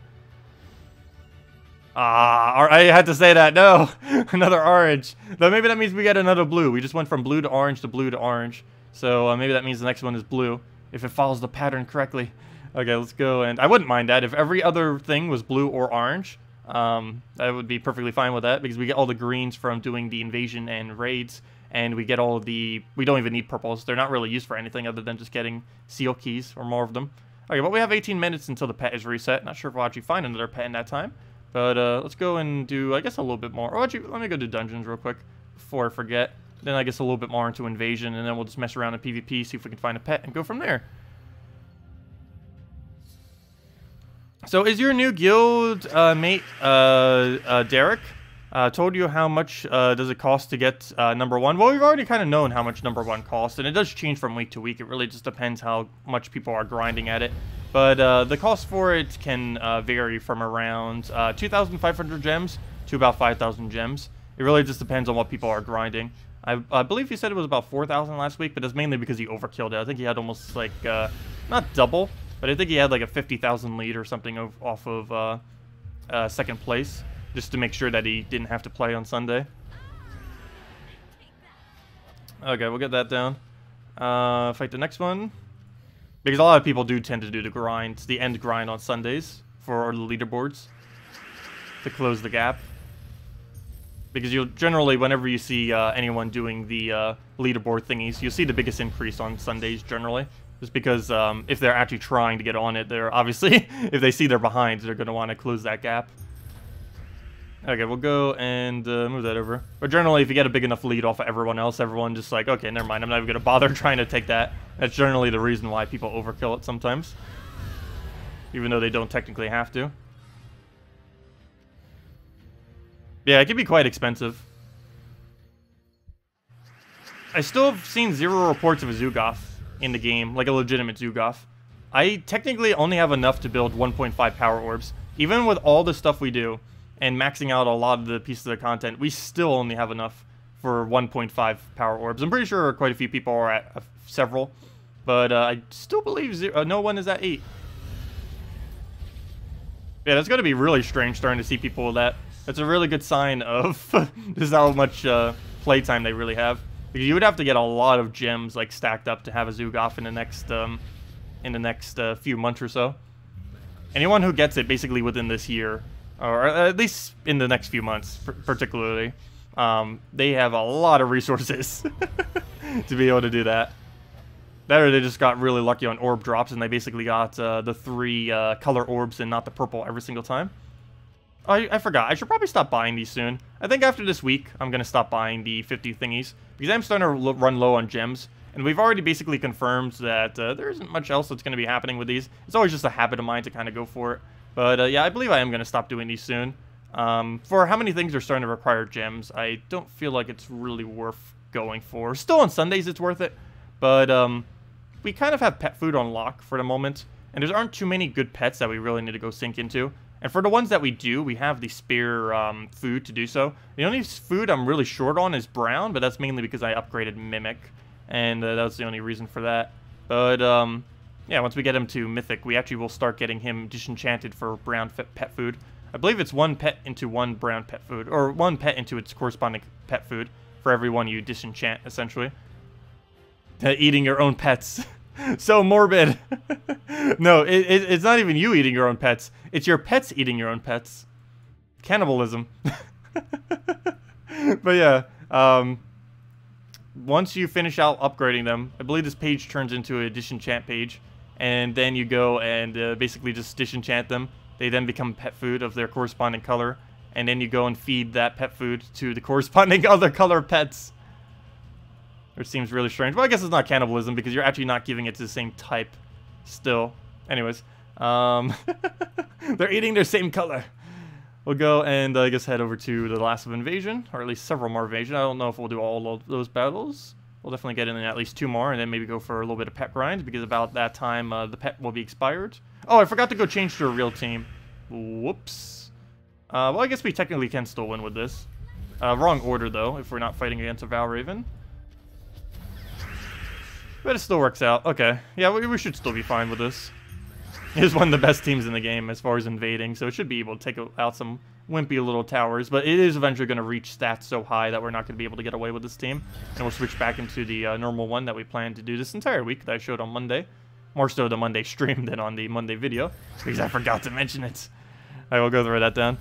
I had to say that. No, another orange. Though maybe that means we get another blue. We just went from blue to orange to blue to orange. So maybe that means the next one is blue, if it follows the pattern correctly. Okay, let's go. And I wouldn't mind that if every other thing was blue or orange. I would be perfectly fine with that, because we get all the greens from doing the invasion and raids, and we get all the... We don't even need purples. They're not really used for anything other than just getting seal keys, or more of them. Okay, but we have 18 minutes until the pet is reset. Not sure if we'll actually find another pet in that time. But let's go and do, I guess, a little bit more. Oh, actually, let me go do dungeons real quick before I forget. Then I guess a little bit more into invasion, and then we'll just mess around in PvP, see if we can find a pet, and go from there. So is your new guild mate Derek? Told you how much does it cost to get number 1? Well, we've already kind of known how much number 1 costs, and it does change from week to week. It really just depends how much people are grinding at it. But the cost for it can vary from around 2,500 gems to about 5,000 gems. It really just depends on what people are grinding. I believe he said it was about 4,000 last week, but that's mainly because he overkilled it. I think he had almost like, not double, but I think he had like a 50,000 lead or something off of second place, just to make sure that he didn't have to play on Sunday. Okay, we'll get that down. Fight the next one. Because a lot of people do tend to do the grind, the end grind on Sundays for the leaderboards to close the gap. Because you'll generally, whenever you see anyone doing the leaderboard thingies, you'll see the biggest increase on Sundays generally. Just because if they're actually trying to get on it, they're obviously, if they see they're behind, they're going to want to close that gap. Okay, we'll go and move that over. But generally, if you get a big enough lead off of everyone else, everyone just like, okay, never mind, I'm not even going to bother trying to take that. That's generally the reason why people overkill it sometimes. Even though they don't technically have to. Yeah, it can be quite expensive. I still have seen 0 reports of a Zugoth in the game, like a legitimate Zugoth. I technically only have enough to build 1.5 power orbs. Even with all the stuff we do, and maxing out a lot of the pieces of content, we still only have enough for 1.5 power orbs. I'm pretty sure quite a few people are at several, but I still believe no one is at 8. Yeah, that's going to be really strange starting to see people with that. That's a really good sign of just how much playtime they really have. Because you would have to get a lot of gems like stacked up to have a Zugoth in the next few months or so. Anyone who gets it basically within this year, or at least in the next few months, particularly, they have a lot of resources to be able to do that. That or they just got really lucky on orb drops, and they basically got the 3 color orbs and not the purple every single time. Oh, I forgot. I should probably stop buying these soon. I think after this week, I'm going to stop buying the 50 thingies, because I'm starting to run low on gems. And we've already basically confirmed that there isn't much else that's going to be happening with these. It's always just a habit of mine to kind of go for it. But yeah, I believe I am going to stop doing these soon. For how many things are starting to require gems, I don't feel like it's really worth going for. Still on Sundays, it's worth it. But we kind of have pet food on lock for the moment. And there aren't too many good pets that we really need to go sink into. And for the ones that we do, we have the spare food to do so. The only food I'm really short on is brown, but that's mainly because I upgraded Mimic. And that was the only reason for that. But yeah, once we get him to Mythic, we actually will start getting him disenchanted for brown pet food. I believe it's 1 pet into 1 brown pet food, or 1 pet into its corresponding pet food for every one you disenchant, essentially. Eating your own pets. So morbid. No, it's not even you eating your own pets. It's your pets eating your own pets. Cannibalism. But yeah, once you finish out upgrading them, I believe this page turns into a disenchant page. And then you go and basically just disenchant them. They then become pet food of their corresponding color. And then you go and feed that pet food to the corresponding other color pets. Which seems really strange. Well, I guess it's not cannibalism because you're actually not giving it to the same type still. Anyways, they're eating their same color. We'll go and I guess head over to the last of Invasion, or at least several more Invasion. I don't know if we'll do all of those battles. We'll definitely get in at least 2 more and then maybe go for a little bit of pet grind because about that time the pet will be expired. Oh, I forgot to go change to a real team. Whoops. Well, I guess we technically can still win with this. Wrong order though, if we're not fighting against a Valraven. But it still works out. Okay. Yeah, we should still be fine with this. It's one of the best teams in the game as far as invading, so it should be able to take out some wimpy little towers. But it is eventually going to reach stats so high that we're not going to be able to get away with this team. And we'll switch back into the normal one that we planned to do this entire week that I showed on Monday. More so the Monday stream than on the Monday video, because I forgot to mention it. I will go through that down.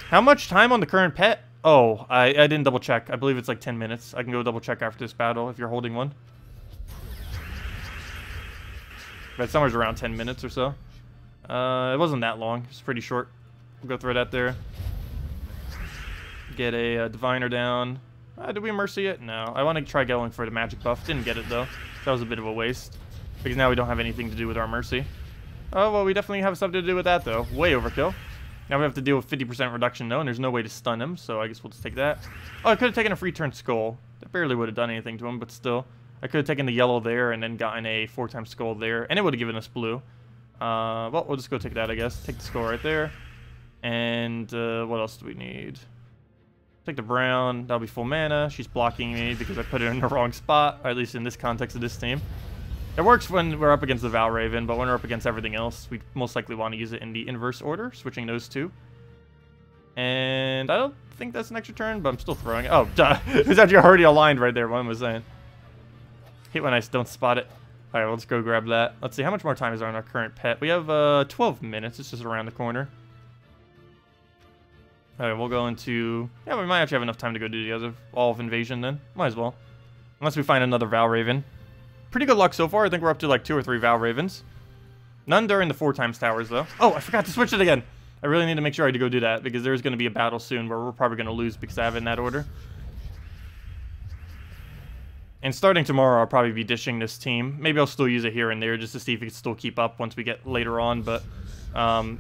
How much time on the current pet? Oh, I didn't double check. I believe it's like 10 minutes. I can go double check after this battle if you're holding one. But somewhere around 10 minutes or so. It wasn't that long. It's pretty short. We'll go through that there. Get a Diviner down. Did we Mercy it? No. I want to try going for the magic buff. Didn't get it, though. That was a bit of a waste. Because now we don't have anything to do with our Mercy. Oh, well, we definitely have something to do with that, though. Way overkill. Now we have to deal with 50% reduction, though, and there's no way to stun him, so I guess we'll just take that. Oh, I could have taken a free turn Skull. That barely would have done anything to him, but still. I could have taken the yellow there and then gotten a 4-time Skull there, and it would have given us blue. Well, we'll just go take that, I guess. Take the Skull right there. And what else do we need? Take the brown. That'll be full mana. She's blocking me because I put it in the wrong spot, or at least in this context of this team. It works when we're up against the Valraven, but when we're up against everything else, we most likely want to use it in the inverse order, switching those two. And I don't think that's an extra turn, but I'm still throwing it. Oh, duh. It was actually already aligned right there, what I was saying. Hate when I don't spot it. Alright, let's go grab that. Let's see, how much more time is there on our current pet? We have 12 minutes. It's just around the corner. Alright, we'll go into... Yeah, we might actually have enough time to go do the other all of Invasion then. Might as well. Unless we find another Valraven. Pretty good luck so far. I think we're up to like 2 or 3 Valravens. None during the 4x towers, though. Oh, I forgot to switch it again. I really need to make sure I go do that, because there's going to be a battle soon where we're probably going to lose because I have it in that order. And starting tomorrow, I'll probably be dishing this team. Maybe I'll still use it here and there just to see if it can still keep up once we get later on, but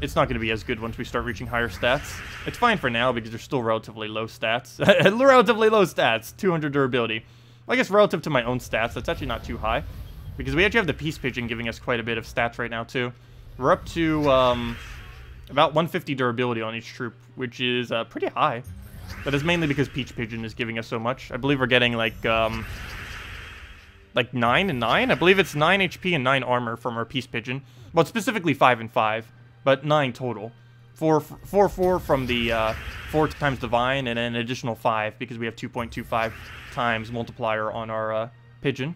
it's not going to be as good once we start reaching higher stats. It's fine for now because they're still relatively low stats. Relatively low stats. 200 durability. Well, I guess relative to my own stats, that's actually not too high. Because we actually have the Peace Pigeon giving us quite a bit of stats right now, too. We're up to about 150 durability on each troop, which is pretty high. But it's mainly because Peach Pigeon is giving us so much. I believe we're getting like 9 and 9? I believe it's 9 HP and 9 armor from our Peace Pigeon. Well, specifically 5 and 5, but 9 total. 4 from the 4 times Divine, and then an additional 5 because we have 2.25 times multiplier on our Pigeon.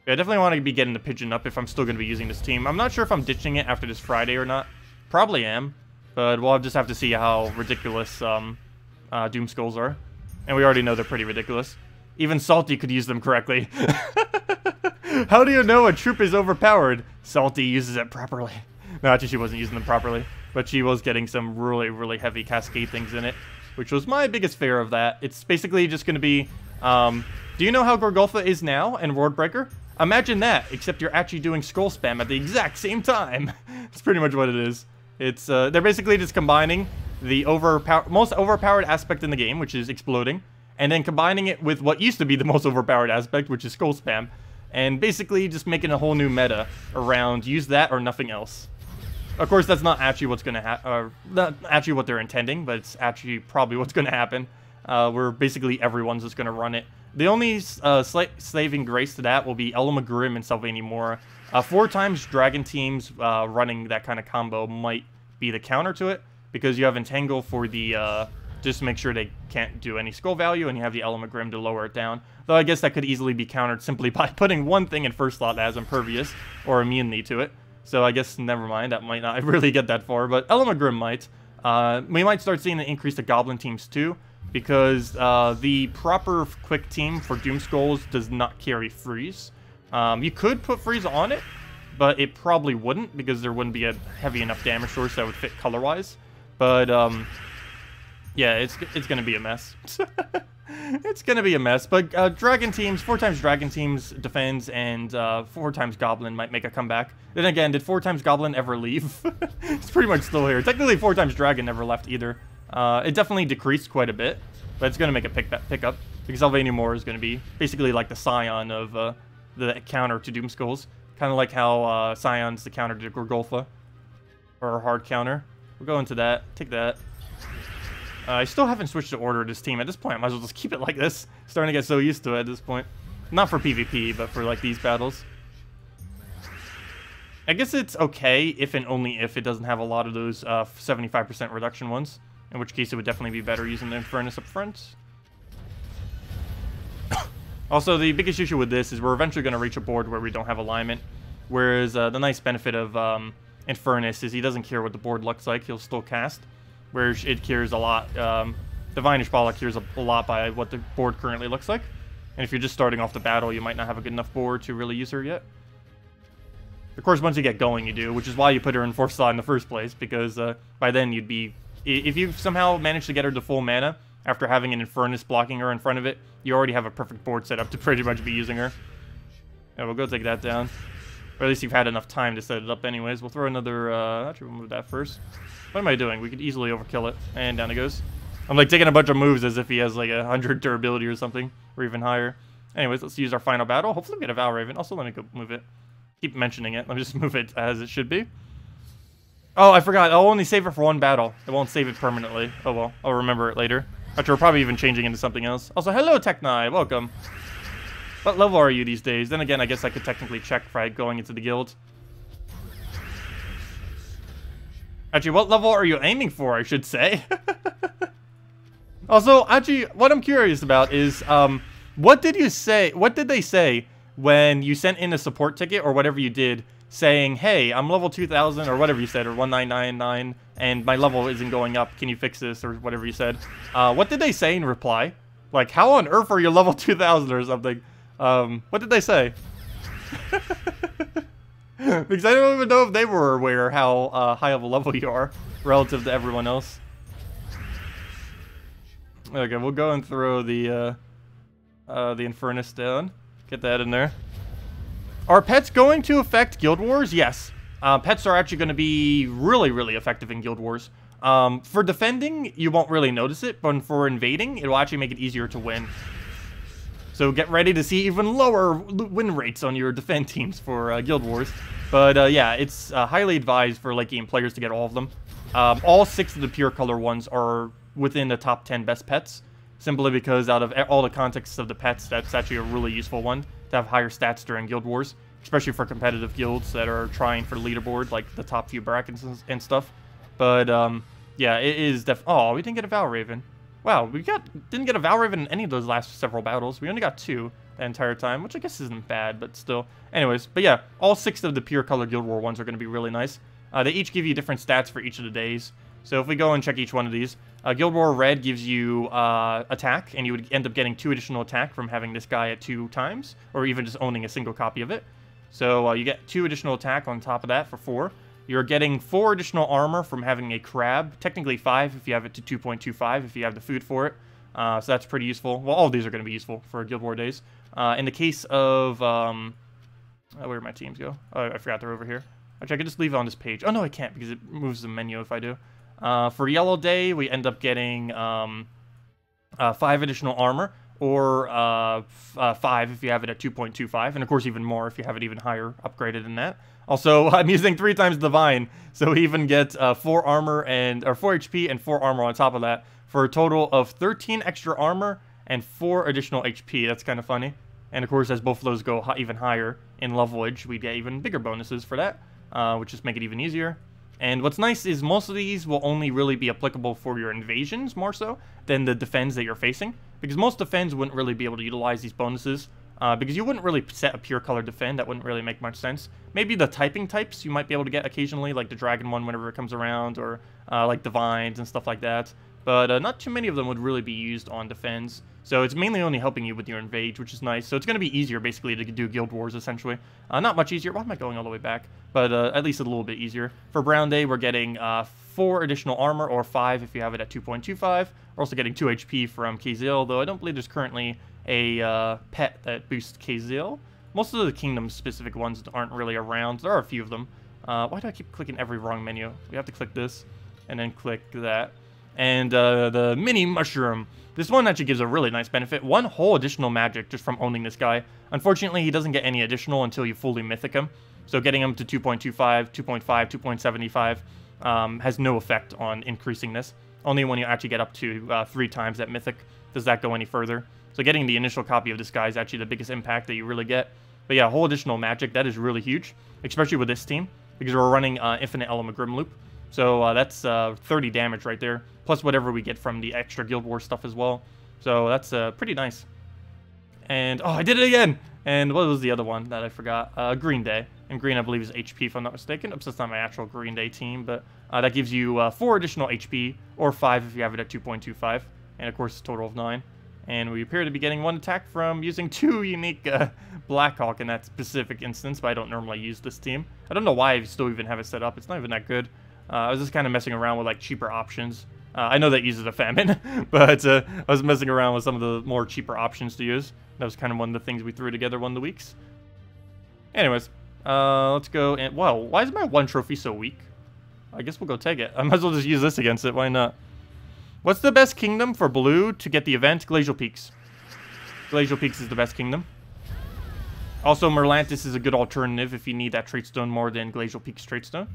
Yeah, I definitely want to be getting the Pigeon up if I'm still going to be using this team. I'm not sure if I'm ditching it after this Friday or not. Probably am, but we'll just have to see how ridiculous Doom Skulls are. And we already know they're pretty ridiculous. Even Salty could use them correctly. How do you know a troop is overpowered? Salty uses it properly. No, actually she wasn't using them properly, but she was getting some really, really heavy cascade things in it, which was my biggest fear of that. It's basically just going to be, do you know how Gorgulfa is now in Worldbreaker? Imagine that, except you're actually doing Skull Spam at the exact same time. It's pretty much what it is. It's, they're basically just combining the most overpowered aspect in the game, which is exploding, and then combining it with what used to be the most overpowered aspect, which is Skull Spam, and basically just making a whole new meta around use that or nothing else. Of course, that's not actually what's going to happen, not actually what they're intending, but it's actually probably what's going to happen. Where basically everyone's just going to run it. The only slight saving grace to that will be Elma Grimm and Sylvania Mora. 4 times Dragon teams running that kind of combo might be the counter to it, because you have Entangle for the just to make sure they can't do any skull value, and you have the Elma Grimm to lower it down. Though I guess that could easily be countered simply by putting one thing in first slot that has Impervious or immunity to it. So I guess never mind, that might not really get that far, but Elma Grimm might. We might start seeing an increase to Goblin teams too, because the proper quick team for Doom Skulls does not carry Freeze. You could put Freeze on it, but it probably wouldn't, because there wouldn't be a heavy enough damage source that would fit color-wise. But Yeah, it's going to be a mess. It's going to be a mess, but Dragon teams, 4 times Dragon teams defends, and 4 times Goblin might make a comeback. Then again, did 4 times Goblin ever leave? It's pretty much still here. Technically, 4 times Dragon never left either. It definitely decreased quite a bit, but it's going to make a pickup, because Alvanimore is going to be basically like the Scion of the counter to Doomskulls. Kind of like how Scion's the counter to Gorgolfa, or a hard counter. We'll go into that, take that. I still haven't switched the order of this team. At this point, I might as well just keep it like this. Starting to get so used to it at this point. Not for PvP, but for like these battles. I guess it's okay if and only if it doesn't have a lot of those 75% reduction ones. In which case it would definitely be better using the Infernus up front. Also, the biggest issue with this is we're eventually going to reach a board where we don't have alignment. Whereas the nice benefit of Infernus is he doesn't care what the board looks like. He'll still cast. Whereas it cures a lot. Divine Ishbala cures a lot by what the board currently looks like. And if you're just starting off the battle, you might not have a good enough board to really use her yet. Of course, once you get going, you do, which is why you put her in 4th slot in the first place, because by then you'd be... If you somehow manage to get her to full mana, after having an Infernus blocking her in front of it, you already have a perfect board set up to pretty much be using her. Yeah, we'll go take that down. Or at least you've had enough time to set it up anyways. We'll throw another... actually, we'll move that first. What am I doing? We could easily overkill it. And down it goes. I'm like taking a bunch of moves as if he has like 100 durability or something. Or even higher. Anyways, let's use our final battle. Hopefully we get a Valraven. Also, let me go move it. Keep mentioning it. Let me just move it as it should be. Oh, I forgot. I'll only save it for 1 battle. It won't save it permanently. Oh well. I'll remember it later. After we're probably even changing into something else. Also, hello Techni. Welcome. What level are you these days? Then again, I guess I could technically check by going into the guild. Actually, what level are you aiming for, I should say? Also, actually, what I'm curious about is, what did they say when you sent in a support ticket or whatever you did, saying, hey, I'm level 2000 or whatever you said, or 1999, and my level isn't going up, can you fix this, or whatever you said. What did they say in reply? Like, how on earth are you level 2000 or something? What did they say? Because I don't even know if they were aware how high of a level you are relative to everyone else. Okay, we'll go and throw the Infernus down. Get that in there. Are pets going to affect Guild Wars? Yes. Pets are actually going to be really, really effective in Guild Wars. For defending, you won't really notice it, but for invading, it will actually make it easier to win. So get ready to see even lower win rates on your defend teams for Guild Wars. But yeah, it's highly advised for late game players to get all of them. All 6 of the pure color ones are within the top 10 best pets. Simply because out of all the contexts of the pets, that's actually a really useful one to have higher stats during Guild Wars. Especially for competitive guilds that are trying for the leaderboard, like the top few brackets and stuff. But yeah, it is oh, we didn't get a Valraven. Wow, we didn't get a Valraven in any of those last several battles. We only got 2 the entire time, which I guess isn't bad, but still. Anyways, but yeah, all 6 of the pure color Guild War ones are going to be really nice. They each give you different stats for each of the days. So if we go and check each one of these, Guild War Red gives you attack, and you would end up getting 2 additional attack from having this guy at 2 times, or even just owning a single copy of it. So you get 2 additional attack on top of that for 4. You're getting 4 additional armor from having a crab. Technically 5 if you have it to 2.25 if you have the food for it. So that's pretty useful. Well, all of these are going to be useful for Guild War days. In the case of... where did my teams go? Oh, I forgot they're over here. Actually, I could just leave it on this page. Oh, no, I can't because it moves the menu if I do. For Yellow Day, we end up getting 5 additional armor. Or 5 if you have it at 2.25, and of course even more if you have it even higher upgraded than that. Also, I'm using 3 times Divine, so we even get 4 armor or 4 HP and 4 armor on top of that, for a total of 13 extra armor and 4 additional HP. That's kind of funny. And of course, as both of those go even higher in levelage, we get even bigger bonuses for that, which just make it even easier. And what's nice is most of these will only really be applicable for your invasions more so than the defends that you're facing. Because most defends wouldn't really be able to utilize these bonuses. Because you wouldn't really set a pure color defend. That wouldn't really make much sense. Maybe the typing types you might be able to get occasionally, like the dragon one whenever it comes around, or like divines and stuff like that. But not too many of them would really be used on defends. So it's mainly only helping you with your invade, which is nice. So it's going to be easier, basically, to do Guild Wars, essentially. Not much easier. Why am I going all the way back? But at least a little bit easier. For Brown Day, we're getting 4 additional armor, or 5 if you have it at 2.25. We're also getting 2 HP from Kazil, though I don't believe there's currently a pet that boosts Kazil. Most of the kingdom-specific ones aren't really around. There are a few of them. Why do I keep clicking every wrong menu? We have to click this, and then click that. And the mini mushroom. This one actually gives a really nice benefit. 1 whole additional magic just from owning this guy. Unfortunately, he doesn't get any additional until you fully mythic him. So getting him to 2.25, 2.5, 2.75 has no effect on increasing this. Only when you actually get up to 3 times that mythic does that go any further. So getting the initial copy of this guy is actually the biggest impact that you really get. But yeah, whole additional magic, that is really huge. Especially with this team, because we're running Infinite Element Grim Loop. So that's 30 damage right there, plus whatever we get from the extra Guild Wars stuff as well. So that's pretty nice. And, oh, I did it again! And what was the other one that I forgot? Green Day. And green, I believe, is HP, if I'm not mistaken. Oops, that's not my actual Green Day team, but that gives you 4 additional HP, or 5 if you have it at 2.25. And, of course, a total of 9. And we appear to be getting 1 attack from using 2 unique Blackhawk in that specific instance, but I don't normally use this team. I don't know why I still even have it set up. It's not even that good. I was just kind of messing around with, like, cheaper options. I know that uses a famine, but I was messing around with some of the more cheaper options to use. That was kind of one of the things we threw together one of the weeks. Anyways, let's go and... Wow, why is my 1 trophy so weak? I guess we'll go take it. I might as well just use this against it. Why not? What's the best kingdom for blue to get the event? Glacial Peaks. Glacial Peaks is the best kingdom. Also, Merlantis is a good alternative if you need that trait stone more than Glacial Peaks trait stone.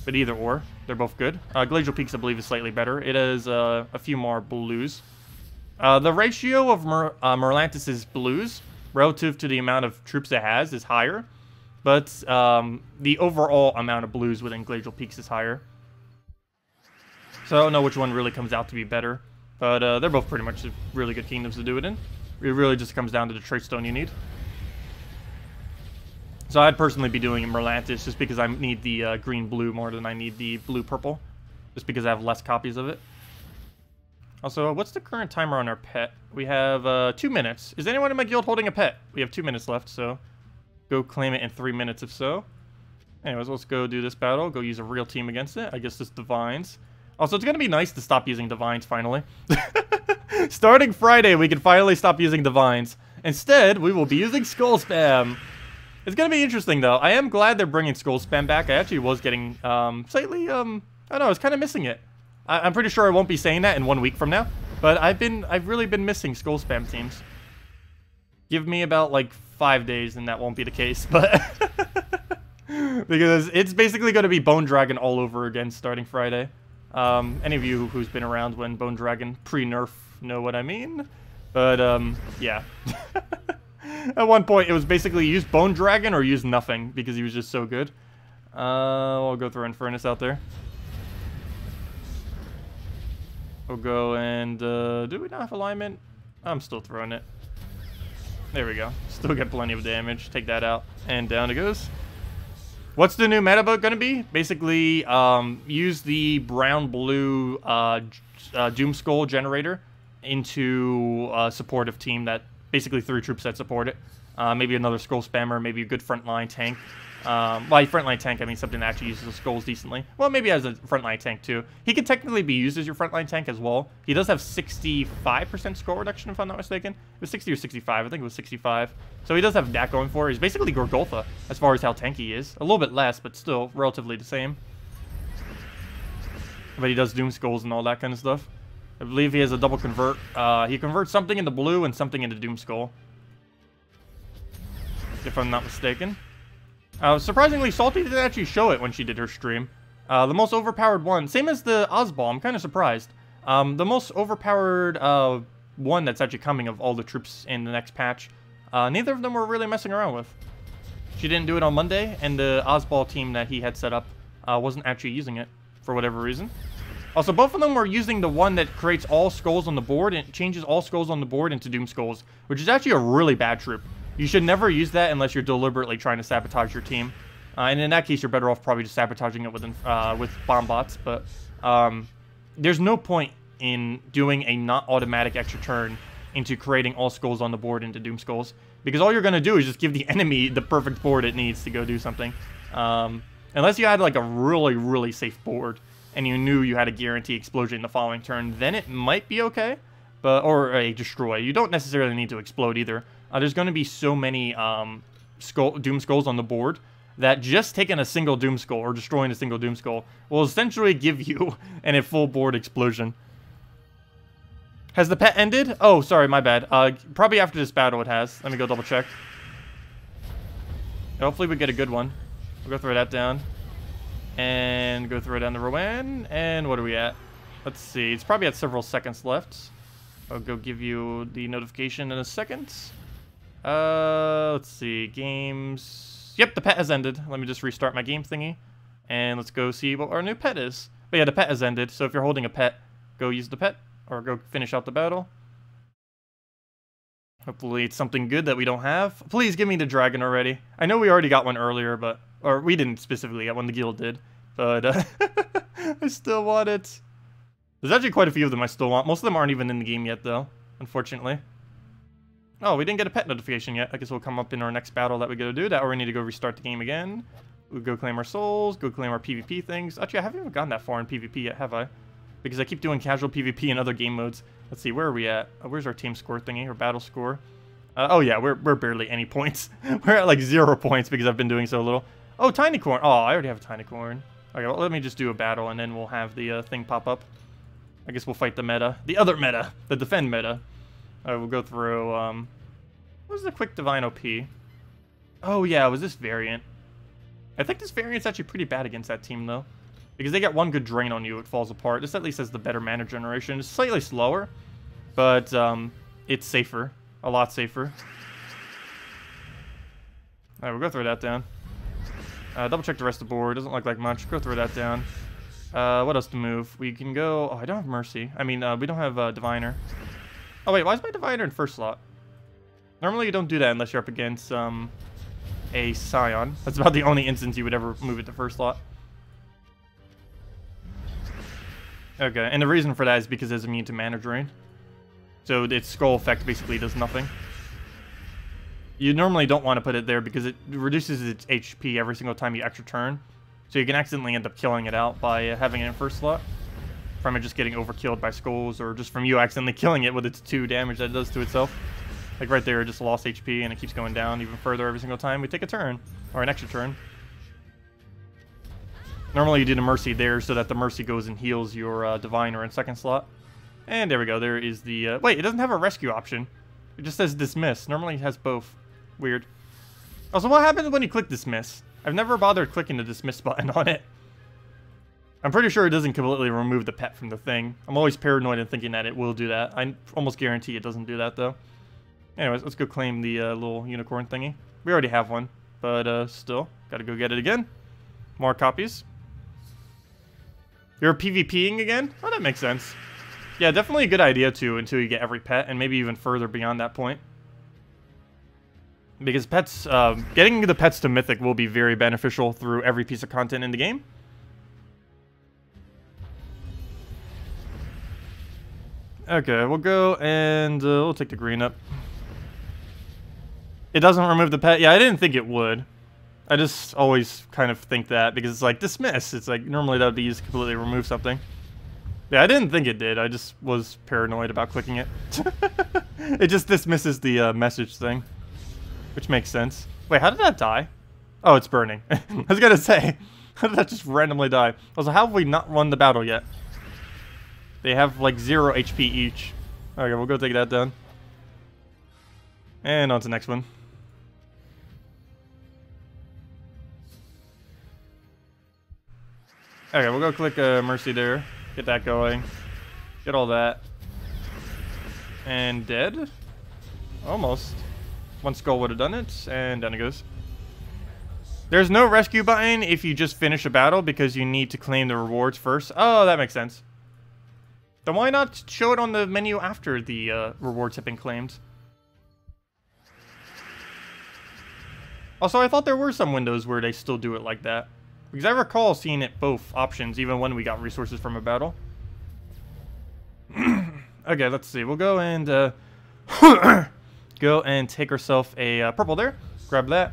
But either or, they're both good. Glacial Peaks, I believe, is slightly better. It has a few more blues. The ratio of Merlantis' blues relative to the amount of troops it has is higher. But the overall amount of blues within Glacial Peaks is higher. So I don't know which one really comes out to be better. But they're both pretty much really good kingdoms to do it in. It really just comes down to the trait stone you need. So I'd personally be doing Merlantis just because I need the green-blue more than I need the blue-purple. Just because I have less copies of it. Also, what's the current timer on our pet? We have 2 minutes. Is anyone in my guild holding a pet? We have 2 minutes left, so go claim it in 3 minutes if so. Anyways, let's go do this battle. Go use a real team against it. I guess it's Divines. Also, it's going to be nice to stop using Divines, finally. Starting Friday, we can finally stop using Divines. Instead, we will be using Skull Spam. It's going to be interesting, though. I am glad they're bringing Skull Spam back. I actually was getting slightly, I don't know, I was kind of missing it. I'm pretty sure I won't be saying that in 1 week from now. But I've really been missing Skull Spam teams. Give me about, like, 5 days, and that won't be the case. But because it's basically going to be Bone Dragon all over again starting Friday. Any of you who's been around when Bone Dragon pre-nerf know what I mean. But, yeah. At one point, it was basically use Bone Dragon or use nothing because he was just so good. I'll go throw Infernus out there. We'll go and, do we not have alignment? I'm still throwing it. There we go. Still get plenty of damage. Take that out. And down it goes. What's the new meta book going to be? Basically, use the brown-blue Doom Skull generator into a supportive team that... Basically 3 troops that support it. Maybe another Skull Spammer, maybe a good frontline tank. By frontline tank, I mean something that actually uses the skulls decently. Well, maybe as a frontline tank too. He could technically be used as your frontline tank as well. He does have 65% skull reduction, if I'm not mistaken. It was 60 or 65. I think it was 65. So he does have that going for it. He's basically Gorgoltha as far as how tanky he is. A little bit less, but still relatively the same. But he does Doom Skulls and all that kind of stuff. I believe he has a double convert. He converts something into blue and something into Doom Skull. If I'm not mistaken. Surprisingly, Salty didn't actually show it when she did her stream. The most overpowered one, same as the Ozball, I'm kind of surprised. The most overpowered one that's actually coming of all the troops in the next patch, neither of them were really messing around with. She didn't do it on Monday, and the Ozball team that he had set up wasn't actually using it for whatever reason. Also, both of them were using the one that creates all skulls on the board and changes all skulls on the board into Doom Skulls, which is actually a really bad troop. You should never use that unless you're deliberately trying to sabotage your team. And in that case, you're better off probably just sabotaging it with bomb bots. But there's no point in doing a not automatic extra turn into creating all skulls on the board into Doom Skulls, because all you're going to do is just give the enemy the perfect board it needs to go do something. Unless you had like a really, really safe board. and you knew you had a guarantee explosion the following turn, then it might be okay. But or a destroy. You don't necessarily need to explode either. There's going to be so many Doom Skulls on the board that just taking a single Doom Skull or destroying a single Doom Skull will essentially give you a full board explosion. Has the pet ended? Oh, sorry, my bad. Probably after this battle it has. Let me go double check. Hopefully we get a good one. We'll go throw that down. And go throw down the Rowan. And what are we at? Let's see. It's probably at several seconds left. I'll go give you the notification in a second. Let's see. Games. Yep, the pet has ended. Let me just restart my game thingy. And let's go see what our new pet is. But yeah, the pet has ended. So if you're holding a pet, go use the pet. Or go finish out the battle. Hopefully it's something good that we don't have. Please give me the dragon already. I know we already got one earlier, but... Or we didn't specifically get one, the guild did. But I still want it. There's actually quite a few of them I still want. Most of them aren't even in the game yet, though. Unfortunately. Oh, we didn't get a pet notification yet. I guess we'll come up in our next battle that we gotta do that, or we need to go restart the game again. We'll go claim our souls, go claim our PvP things. Actually, I haven't even gotten that far in PvP yet, have I? Because I keep doing casual PvP in other game modes. Let's see, where are we at? Where's our team score thingy, or battle score? Oh yeah, we're barely any points. We're at like 0 points because I've been doing so little. Oh, tiny corn. Oh, I already have a tiny corn. Okay, well, let me just do a battle and then we'll have the thing pop up. I guess we'll fight the meta. The other meta. The defend meta. We'll go through, what was the quick divine OP? Oh yeah, it was this variant. I think this variant's actually pretty bad against that team though. Because they get one good drain on you, it falls apart. This at least has the better mana generation. It's slightly slower, but it's safer. A lot safer. Alright, we'll go throw that down. Double check the rest of the board. Doesn't look like much. Go throw that down. What else to move? We can go... Oh, I don't have Mercy. I mean, we don't have Diviner. Oh, wait. Why is my Diviner in first slot? Normally, you don't do that unless you're up against a Scion. That's about the only instance you would ever move it to first slot. Okay, and the reason for that is because it's immune to mana drain. So its skull effect basically does nothing. You normally don't want to put it there because it reduces its HP every single time you extra turn. So you can accidentally end up killing it out by having it in first slot. From it just getting overkilled by skulls, or just from you accidentally killing it with its 2 damage that it does to itself. Like right there, it just lost HP and it keeps going down even further every single time we take a turn. Or an extra turn. Normally you do the Mercy there so that the Mercy goes and heals your Diviner in second slot. And there we go, there is the... wait, it doesn't have a rescue option. It just says dismiss. Normally it has both. Weird. Also, what happens when you click dismiss? I've never bothered clicking the dismiss button on it. I'm pretty sure it doesn't completely remove the pet from the thing. I'm always paranoid and thinking that it will do that. I almost guarantee it doesn't do that, though. Anyways, let's go claim the little unicorn thingy. We already have one, but still, gotta go get it again. More copies. You're PvPing again? Oh, that makes sense. Yeah, definitely a good idea, too, until you get every pet, and maybe even further beyond that point. Because pets, getting the pets to Mythic will be very beneficial through every piece of content in the game. Okay, we'll go and we'll take the green up. It doesn't remove the pet? Yeah, I didn't think it would. I just always kind of think that because it's like dismiss. It's like normally that would be used to completely remove something. Yeah, I didn't think it did. I just was paranoid about clicking it. It just dismisses the message thing. Which makes sense. Wait, how did that die? Oh, it's burning. I was gonna say, how did that just randomly die? Also, how have we not won the battle yet? They have like 0 HP each. Okay, we'll go take that down. And on to the next one. Okay, we'll go click Mercy there. Get that going. Get all that. And dead? Almost. One skull would have done it, and down it goes. There's no rescue button if you just finish a battle because you need to claim the rewards first. Oh, that makes sense. Then why not show it on the menu after the rewards have been claimed? Also, I thought there were some windows where they still do it like that. Because I recall seeing it both options, even when we got resources from a battle. Okay, let's see. We'll go and... go and take ourselves a purple there. Grab that.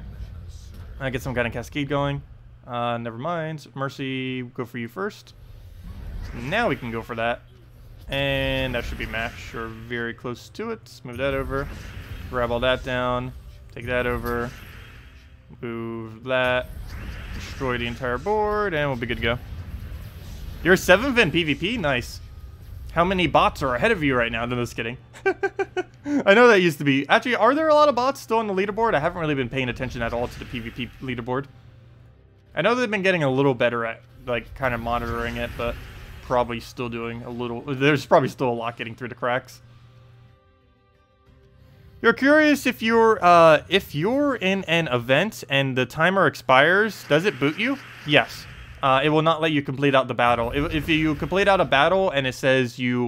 Get some kind of cascade going. Never mind. Mercy, go for you first. Now we can go for that. And that should be match, or very close to it. Move that over. Grab all that down. Take that over. Move that. Destroy the entire board, and we'll be good to go. You're 7th in PvP? Nice. How many bots are ahead of you right now? No, just kidding. I know that used to be... Actually, are there a lot of bots still on the leaderboard? I haven't really been paying attention at all to the PvP leaderboard. I know they've been getting a little better at, like, kind of monitoring it, but probably still doing a little... There's probably still a lot getting through the cracks. You're curious if you're in an event and the timer expires, does it boot you? Yes. It will not let you complete out the battle. If you complete out a battle and it says you,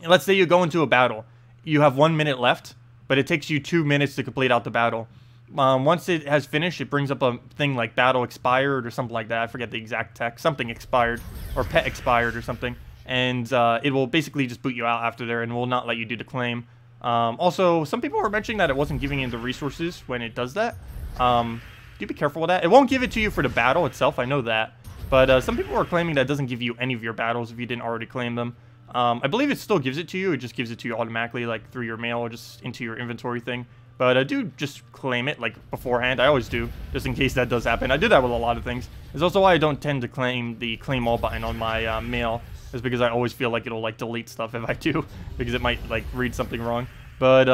let's say you go into a battle, you have 1 minute left, but it takes you 2 minutes to complete out the battle. Once it has finished, it brings up a thing like battle expired or something like that. I forget the exact text. Something expired or pet expired or something. And it will basically just boot you out after there and will not let you do the claim. Also, some people were mentioning that it wasn't giving you the resources when it does that. Do be careful with that. It won't give it to you for the battle itself, I know that. But some people are claiming that it doesn't give you any of your battles if you didn't already claim them. I believe it still gives it to you. It just gives it to you automatically, like through your mail or just into your inventory thing. But do just claim it, like, beforehand. I always do, just in case that does happen. I do that with a lot of things. It's also why I don't tend to claim the claim all button on my mail. Is because I always feel like it'll, like, delete stuff if I do. Because it might, like, read something wrong. But,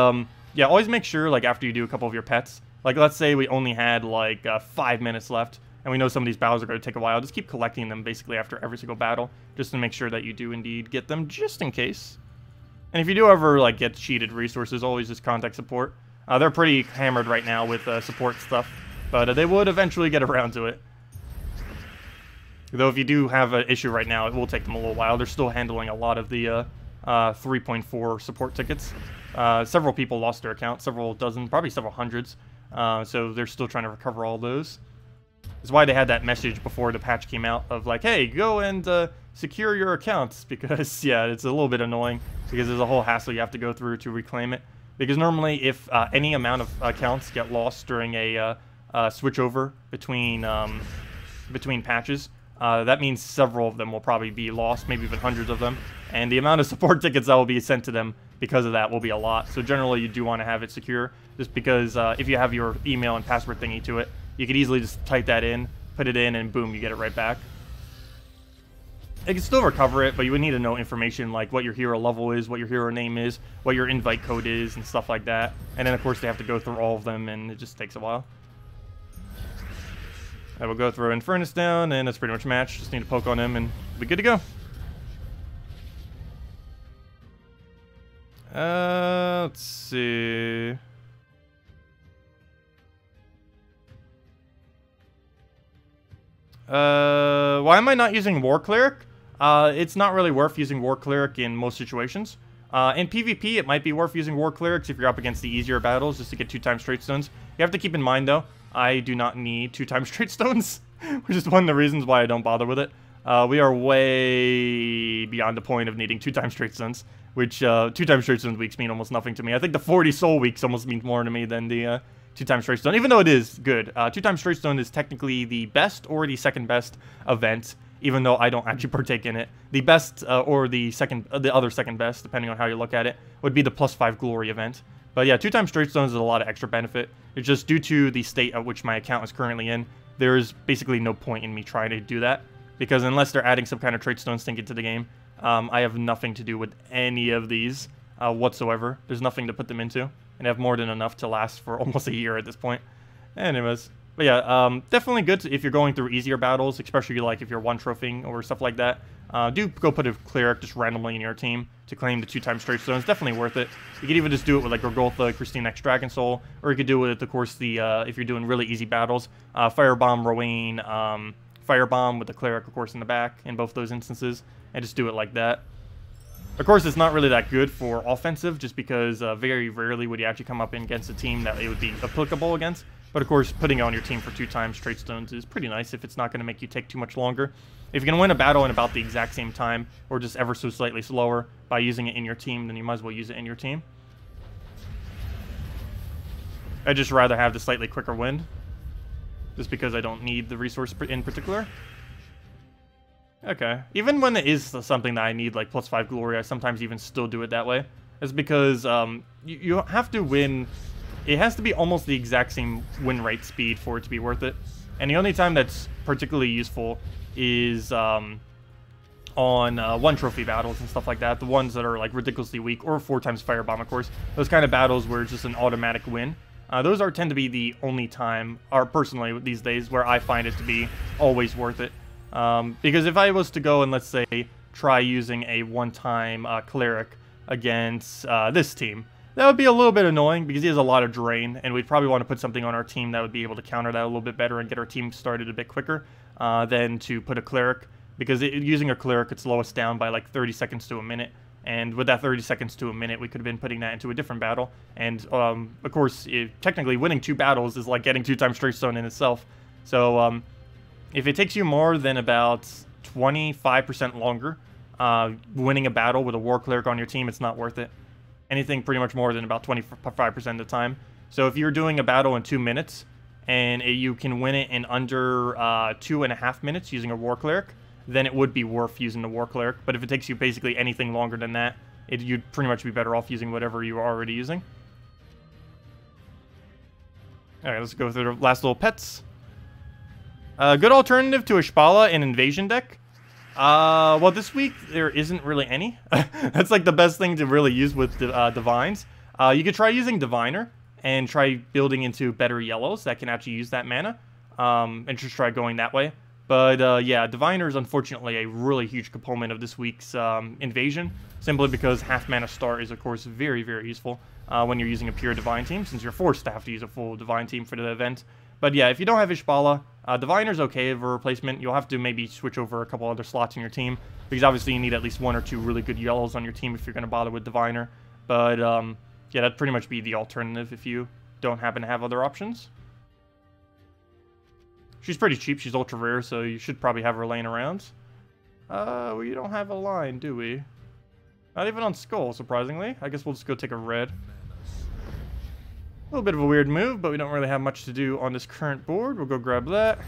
yeah, always make sure, like, after you do a couple of your pets. Like, let's say we only had, like, 5 minutes left. And we know some of these battles are going to take a while. Just keep collecting them, basically, after every single battle. Just to make sure that you do indeed get them, just in case. And if you do ever, like, get cheated resources, always just contact support. They're pretty hammered right now with support stuff, but they would eventually get around to it. Though if you do have an issue right now, it will take them a little while. They're still handling a lot of the 3.4 support tickets. Several people lost their account, several dozen, probably several hundreds. So they're still trying to recover all those. That's why they had that message before the patch came out of like, hey, go and secure your accounts. Because, yeah, it's a little bit annoying because there's a whole hassle you have to go through to reclaim it. Because normally, if any amount of accounts get lost during a switchover between patches, that means several of them will probably be lost, maybe even hundreds of them. And the amount of support tickets that will be sent to them because of that will be a lot. So generally, you do want to have it secure, just because if you have your email and password thingy to it, you could easily just type that in, put it in, and boom, you get it right back. It can still recover it, but you would need to know information like what your hero level is, what your hero name is, what your invite code is, and stuff like that. And then, of course, they have to go through all of them, and it just takes a while. I will go through Infernus down, and that's pretty much a match. Just need to poke on him, and we'll be good to go. Let's see. Why am I not using War Cleric? It's not really worth using War Cleric in most situations. In PvP, it might be worth using War Clerics if you're up against the easier battles, just to get 2x straight stones. You have to keep in mind, though, I do not need 2x straight stones, which is one of the reasons why I don't bother with it. We are way beyond the point of needing 2x straight stones, which 2x straight stones weeks mean almost nothing to me. I think the 40 soul weeks almost means more to me than the 2x straight stone, even though it is good. 2x straight stone is technically the best or the second best event, even though I don't actually partake in it. The best or the other second best, depending on how you look at it, would be the +5 glory event. But yeah, 2x straight stones is a lot of extra benefit. It's just due to the state at which my account is currently in, there is basically no point in me trying to do that, because unless they're adding some kind of trait stones thing into the game, I have nothing to do with any of these whatsoever. There's nothing to put them into, and I have more than enough to last for almost a year at this point. Anyways. But yeah, definitely good if you're going through easier battles, especially like if you're one-trophying or stuff like that. Do go put a cleric just randomly in your team to claim the 2x straight stones. Definitely worth it. You could even just do it with like Gorgotha, Christine X Dragon Soul, or you could do it with, of course, the if you're doing really easy battles, Firebomb, Rowain, Firebomb with the cleric, of course, in the back in both those instances, and just do it like that. Of course, it's not really that good for offensive, just because very rarely would you actually come up against a team that it would be applicable against. But of course, putting it on your team for 2x straight stones is pretty nice if it's not going to make you take too much longer. If you can win a battle in about the exact same time, or just ever so slightly slower by using it in your team, then you might as well use it in your team. I'd just rather have the slightly quicker win, just because I don't need the resource in particular. Okay. Even when it is something that I need, like +5 glory, I sometimes even still do it that way. It's because you have to win. It has to be almost the exact same win rate speed for it to be worth it. And the only time that's particularly useful is on 1 trophy battles and stuff like that. The ones that are like ridiculously weak, or 4 times firebomb, of course. Those kind of battles where it's just an automatic win. Those tend to be the only time, or personally these days, where I find it to be always worth it. Because if I was to go and, let's say, try using a one-time cleric against this team, that would be a little bit annoying because he has a lot of drain, and we'd probably want to put something on our team that would be able to counter that a little bit better and get our team started a bit quicker than to put a cleric, because using a cleric could slow us down by like 30 seconds to a minute. And with that 30 seconds to a minute, we could have been putting that into a different battle. And, of course, technically winning 2 battles is like getting 2 times Straight Stone in itself. So, if it takes you more than about 25% longer winning a battle with a War Cleric on your team, it's not worth it. Anything pretty much more than about 25% of the time. So if you're doing a battle in 2 minutes, and you can win it in under 2.5 minutes using a War Cleric, then it would be worth using the War Cleric. But if it takes you basically anything longer than that, you'd pretty much be better off using whatever you are already using. Alright, let's go through the last little pets. A good alternative to a Shpala in Invasion deck? Well, this week there isn't really any. That's like the best thing to really use with Divines. You could try using Diviner and try building into better yellows that can actually use that mana. And just try going that way. But yeah, Diviner is unfortunately a really huge component of this week's Invasion, simply because half mana Star is, of course, very, very useful when you're using a pure Divine team, since you're forced to have to use a full Divine team for the event. But yeah, if you don't have Ishbala, Diviner's okay for replacement. You'll have to maybe switch over a couple other slots in your team, because obviously you need at least 1 or 2 really good yellows on your team if you're going to bother with Diviner. But yeah, that'd pretty much be the alternative if you don't happen to have other options. She's pretty cheap. She's ultra rare, so you should probably have her laying around. We don't have a line, do we? Not even on Skull, surprisingly. I guess we'll just go take a red. A little bit of a weird move, but we don't really have much to do on this current board. We'll go grab that.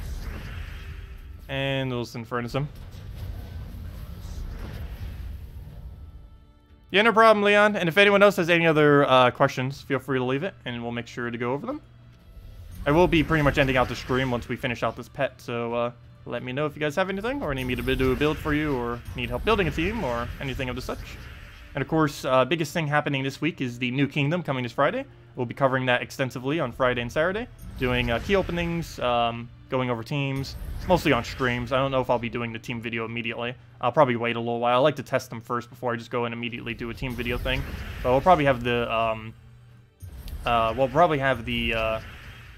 And we'll Infernus him. Yeah, no problem, Leon. And if anyone else has any other questions, feel free to leave it, and we'll make sure to go over them. I will be pretty much ending out the stream once we finish out this pet, so let me know if you guys have anything, or need me to do a build for you, or need help building a team, or anything of the such. And of course, biggest thing happening this week is the New Kingdom coming this Friday. We'll be covering that extensively on Friday and Saturday, doing key openings, going over teams, mostly on streams. I don't know if I'll be doing the team video immediately. I'll probably wait a little while. I like to test them first before I just go and immediately do a team video thing. But we'll probably have the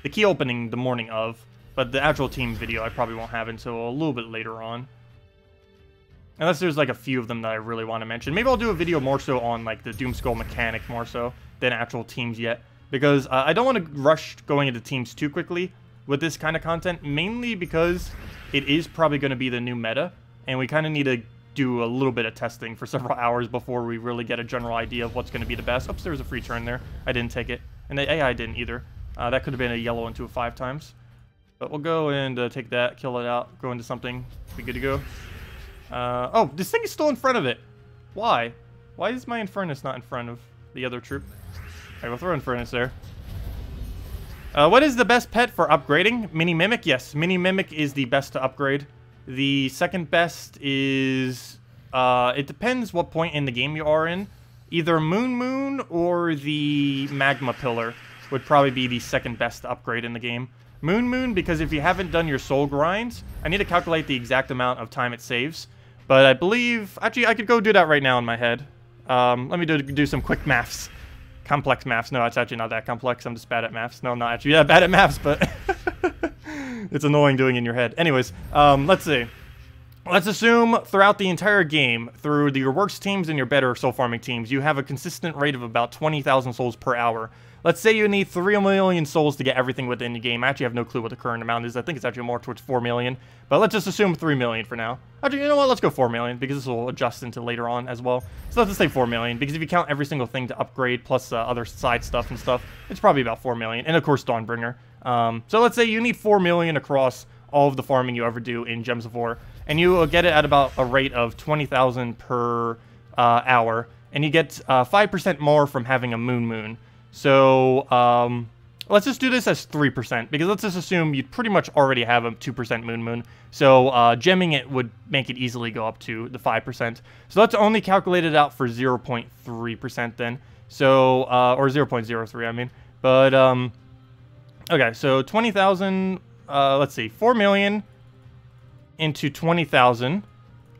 the key opening the morning of, but the actual team video I probably won't have until a little bit later on. Unless there's like a few of them that I really want to mention. Maybe I'll do a video more so on like the Doomskull mechanic more so than actual teams yet. Because I don't want to rush going into teams too quickly with this kind of content. Mainly because it is probably going to be the new meta. And we kind of need to do a little bit of testing for several hours before we really get a general idea of what's going to be the best. Oops, there was a free turn there. I didn't take it. And the AI didn't either. That could have been a yellow into a 5 times. But we'll go and take that, kill it out, go into something, be good to go. Oh, this thing is still in front of it. Why? Why is my Infernus not in front of the other troop? Alright, we'll throw Infernus there. What is the best pet for upgrading? Mini Mimic? Yes, Mini Mimic is the best to upgrade. The second best is... it depends what point in the game you are in. Either Moon or the Magma Pillar would probably be the second best upgrade in the game. Moon, because if you haven't done your soul grinds, I need to calculate the exact amount of time it saves. But I believe... Actually, I could go do that right now in my head. Let me do some quick maths. Complex maths. No, it's actually not that complex. I'm just bad at maths. No, I'm not actually that bad at maths, but... it's annoying doing in your head. Anyways, let's see. Let's assume throughout the entire game, through your worst teams and your better soul farming teams, you have a consistent rate of about 20,000 souls per hour. Let's say you need 3 million souls to get everything within the game. I actually have no clue what the current amount is. I think it's actually more towards 4 million. But let's just assume 3 million for now. Actually, you know what? Let's go 4 million, because this will adjust into later on as well. So let's just say 4 million, because if you count every single thing to upgrade, plus other side stuff and stuff, it's probably about 4 million. And of course, Dawnbringer. So let's say you need 4 million across all of the farming you ever do in Gems of War. And you will get it at about a rate of 20,000 per hour. And you get 5% more from having a moon. So let's just do this as 3%, because let's just assume you pretty much already have a 2% moon. So gemming it would make it easily go up to the 5%. So let's only calculate it out for 0.3% then. So, or 0.03, I mean. But, okay, so 20,000, let's see, 4 million into 20,000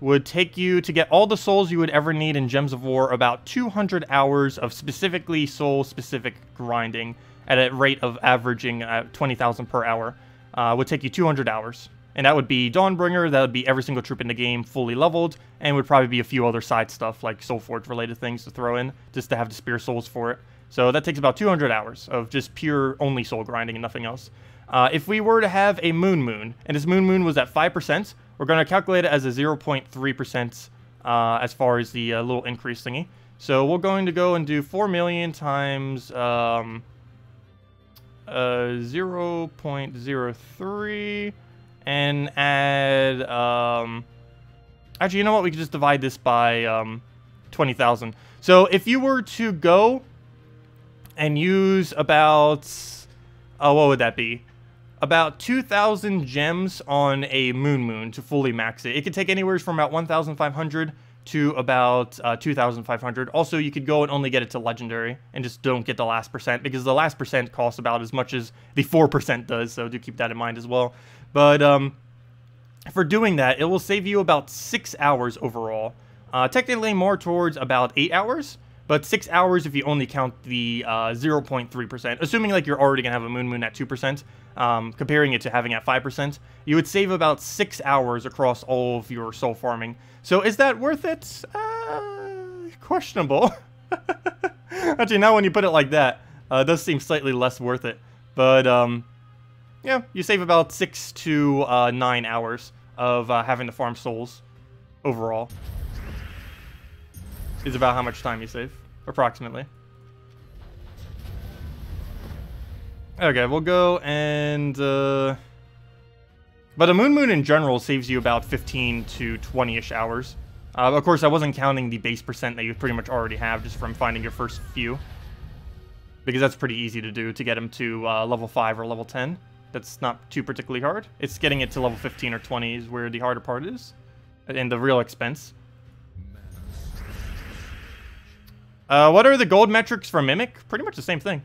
would take you, to get all the souls you would ever need in Gems of War, about 200 hours of specifically soul-specific grinding at a rate of averaging 20,000 per hour. Would take you 200 hours. And that would be Dawnbringer, that would be every single troop in the game fully leveled, and would probably be a few other side stuff like Soulforge related things to throw in, just to have the spear souls for it. So that takes about 200 hours of just pure only soul grinding and nothing else. If we were to have a moon, and this moon was at 5%, we're going to calculate it as a 0.3% as far as the little increase thingy. So we're going to go and do 4 million times 0.03 and add, actually, you know what? We could just divide this by 20,000. So if you were to go and use about, what would that be? About 2,000 gems on a moon to fully max it. It could take anywhere from about 1,500 to about 2,500. Also, you could go and only get it to legendary and just don't get the last percent, because the last percent costs about as much as the 4% does, so do keep that in mind as well. But for doing that, it will save you about 6 hours overall. Technically more towards about 8 hours, but 6 hours if you only count the 0.3%. Assuming like you're already going to have a moon at 2%, comparing it to having at 5%, you would save about 6 hours across all of your soul farming. So is that worth it? Questionable. Actually, now when you put it like that, it does seem slightly less worth it. But yeah, you save about 6 to 9 hours of having to farm souls overall. Is about how much time you save, approximately. Okay, we'll go and... But a moon in general saves you about 15 to 20-ish hours. Of course, I wasn't counting the base percent that you pretty much already have just from finding your first few. Because that's pretty easy to do, to get them to level 5 or level 10. That's not too particularly hard. It's getting it to level 15 or 20 is where the harder part is. And the real expense. What are the gold metrics for Mimic? Pretty much the same thing.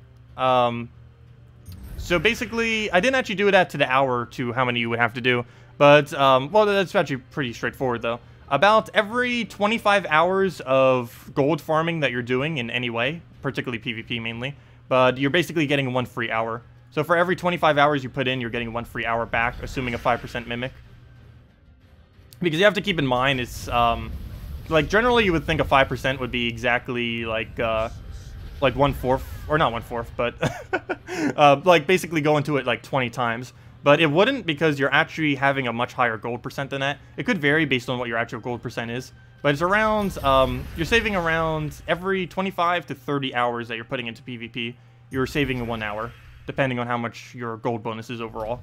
So basically, I didn't actually do it to the hour to how many you would have to do. But, well, that's actually pretty straightforward, though. About every 25 hours of gold farming that you're doing in any way, particularly PvP mainly, but you're basically getting 1 free hour. So for every 25 hours you put in, you're getting 1 free hour back, assuming a 5% Mimic. Because you have to keep in mind, it's, like, generally you would think a 5% would be exactly, like 1/4, or not 1/4, but, like, basically go into it, like, 20 times. But it wouldn't, because you're actually having a much higher gold percent than that. It could vary based on what your actual gold percent is. But it's around, you're saving around every 25 to 30 hours that you're putting into PvP, you're saving 1 hour, depending on how much your gold bonus is overall.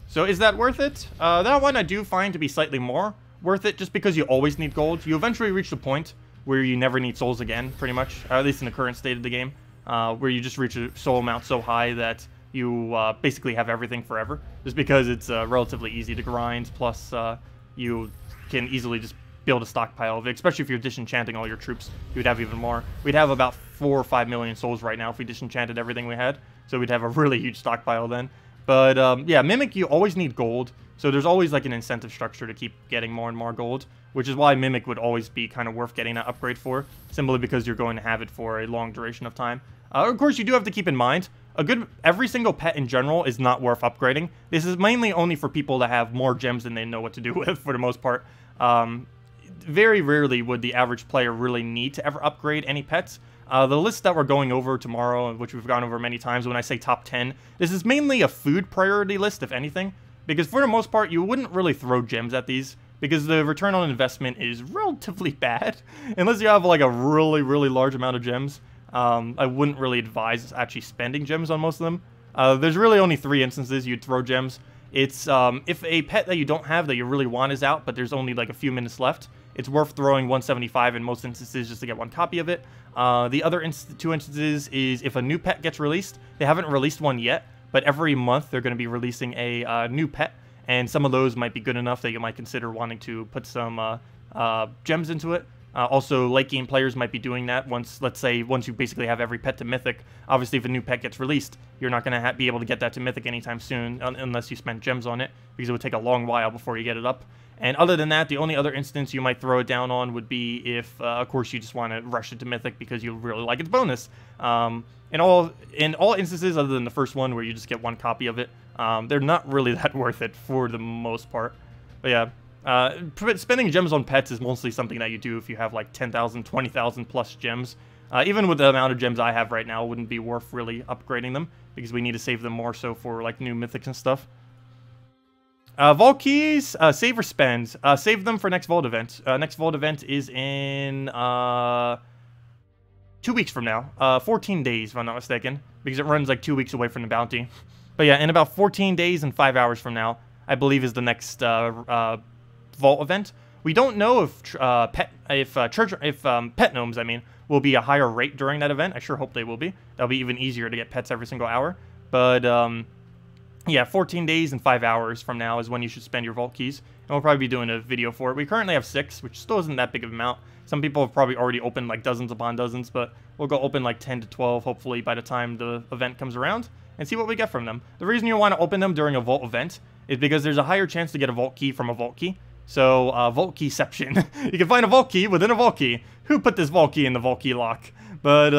So is that worth it? That one I do find to be slightly more worth it, just because you always need gold. You eventually reach the point where you never need souls again, pretty much, at least in the current state of the game, where you just reach a soul amount so high that you basically have everything forever, just because it's relatively easy to grind, plus you can easily just build a stockpile of it, especially if you're disenchanting all your troops. You would have even more. We'd have about 4 or 5 million souls right now if we disenchanted everything we had, so we'd have a really huge stockpile then. But yeah, Mimic, you always need gold, so there's always like an incentive structure to keep getting more and more gold, which is why Mimic would always be kind of worth getting that upgrade for, simply because you're going to have it for a long duration of time. Of course, you do have to keep in mind, every single pet in general is not worth upgrading. This is mainly only for people that have more gems than they know what to do with, for the most part. Very rarely would the average player really need to ever upgrade any pets. The list that we're going over tomorrow, which we've gone over many times when I say top 10, this is mainly a food priority list, if anything. Because for the most part, you wouldn't really throw gems at these, because the return on investment is relatively bad. Unless you have like a really, really large amount of gems. I wouldn't really advise actually spending gems on most of them. There's really only 3 instances you'd throw gems. It's if a pet that you don't have that you really want is out, but there's only like a few minutes left, it's worth throwing 175 in most instances just to get 1 copy of it. The other 2 instances is if a new pet gets released. They haven't released one yet, but every month they're going to be releasing a new pet, and some of those might be good enough that you might consider wanting to put some gems into it. Also, late game players might be doing that let's say, once you basically have every pet to Mythic. Obviously, if a new pet gets released, you're not going to be able to get that to Mythic anytime soon unless you spend gems on it, because it would take a long while before you get it up. And other than that, the only other instance you might throw it down on would be if, of course, you just want to rush it to Mythic because you really like its bonus. In all instances, other than the first one where you just get 1 copy of it, they're not really that worth it for the most part. But yeah. Spending gems on pets is mostly something that you do if you have like 10,000, 20,000 plus gems. Even with the amount of gems I have right now, it wouldn't be worth really upgrading them because we need to save them more so for like new mythics and stuff. Vault keys, save or spend. Save them for next Vault event. Next Vault event is in 2 weeks from now. 14 days, if I'm not mistaken, because it runs like 2 weeks away from the bounty. But yeah, in about 14 days and 5 hours from now, I believe is the next Vault event. We don't know if pet gnomes, I mean, will be a higher rate during that event. I sure hope they will be. That'll be even easier to get pets every single hour. But yeah, 14 days and 5 hours from now is when you should spend your vault keys. And we'll probably be doing a video for it. We currently have 6, which still isn't that big of an amount. Some people have probably already opened like dozens upon dozens, but we'll go open like 10 to 12 hopefully by the time the event comes around and see what we get from them. The reason you want to open them during a vault event is because there's a higher chance to get a vault key from a vault key. So, vault keyception. You can find a vault key within a vault key. Who put this vault key in the vault key lock? But,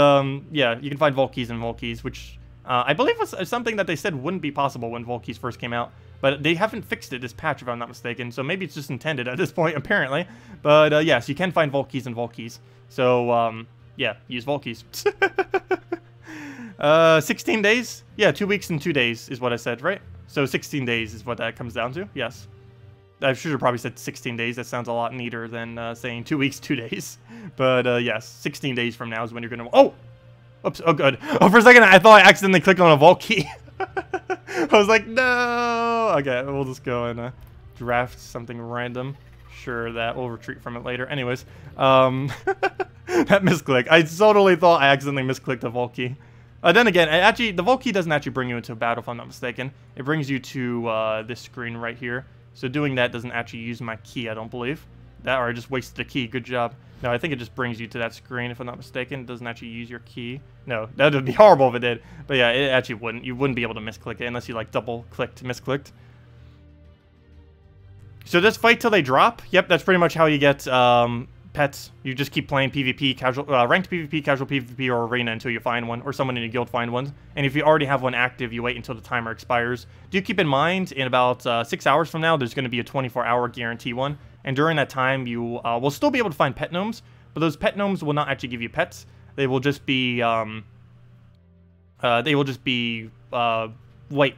yeah, you can find vault keys in vault keys, which I believe was something that they said wouldn't be possible when vault keys first came out. But they haven't fixed it this patch, if I'm not mistaken. So maybe it's just intended at this point, apparently. But, yes, you can find vault keys in vault keys. So, yeah, use vault keys. 16 days? Yeah, 2 weeks and 2 days is what I said, right? So 16 days is what that comes down to, yes. I should have probably said 16 days. That sounds a lot neater than saying 2 weeks, 2 days. But, yes, 16 days from now is when you're going to... Oh! Oops. Oh, good. Oh, for a second, I thought I accidentally clicked on a vault key. I was like, no! Okay, we'll just go and draft something random. Sure, that we'll retreat from it later. Anyways, that misclick. I totally thought I accidentally misclicked a vault key. Then again, actually, the vault key doesn't actually bring you into a battle, if I'm not mistaken. It brings you to this screen right here. So doing that doesn't actually use my key, I don't believe. That, or I just wasted a key. Good job. No, I think it just brings you to that screen, if I'm not mistaken. It doesn't actually use your key. No, that would be horrible if it did. But yeah, it actually wouldn't. You wouldn't be able to misclick it unless you, like, double-clicked, misclicked. So just fight till they drop. Yep, that's pretty much how you get pets. You just keep playing PvP, casual, ranked PvP, casual PvP, or arena until you find one, or someone in your guild find one. And if you already have one active, you wait until the timer expires. Do keep in mind, in about 6 hours from now, there's going to be a 24-hour guarantee one. And during that time, you will still be able to find pet gnomes, but those pet gnomes will not actually give you pets. They will just be white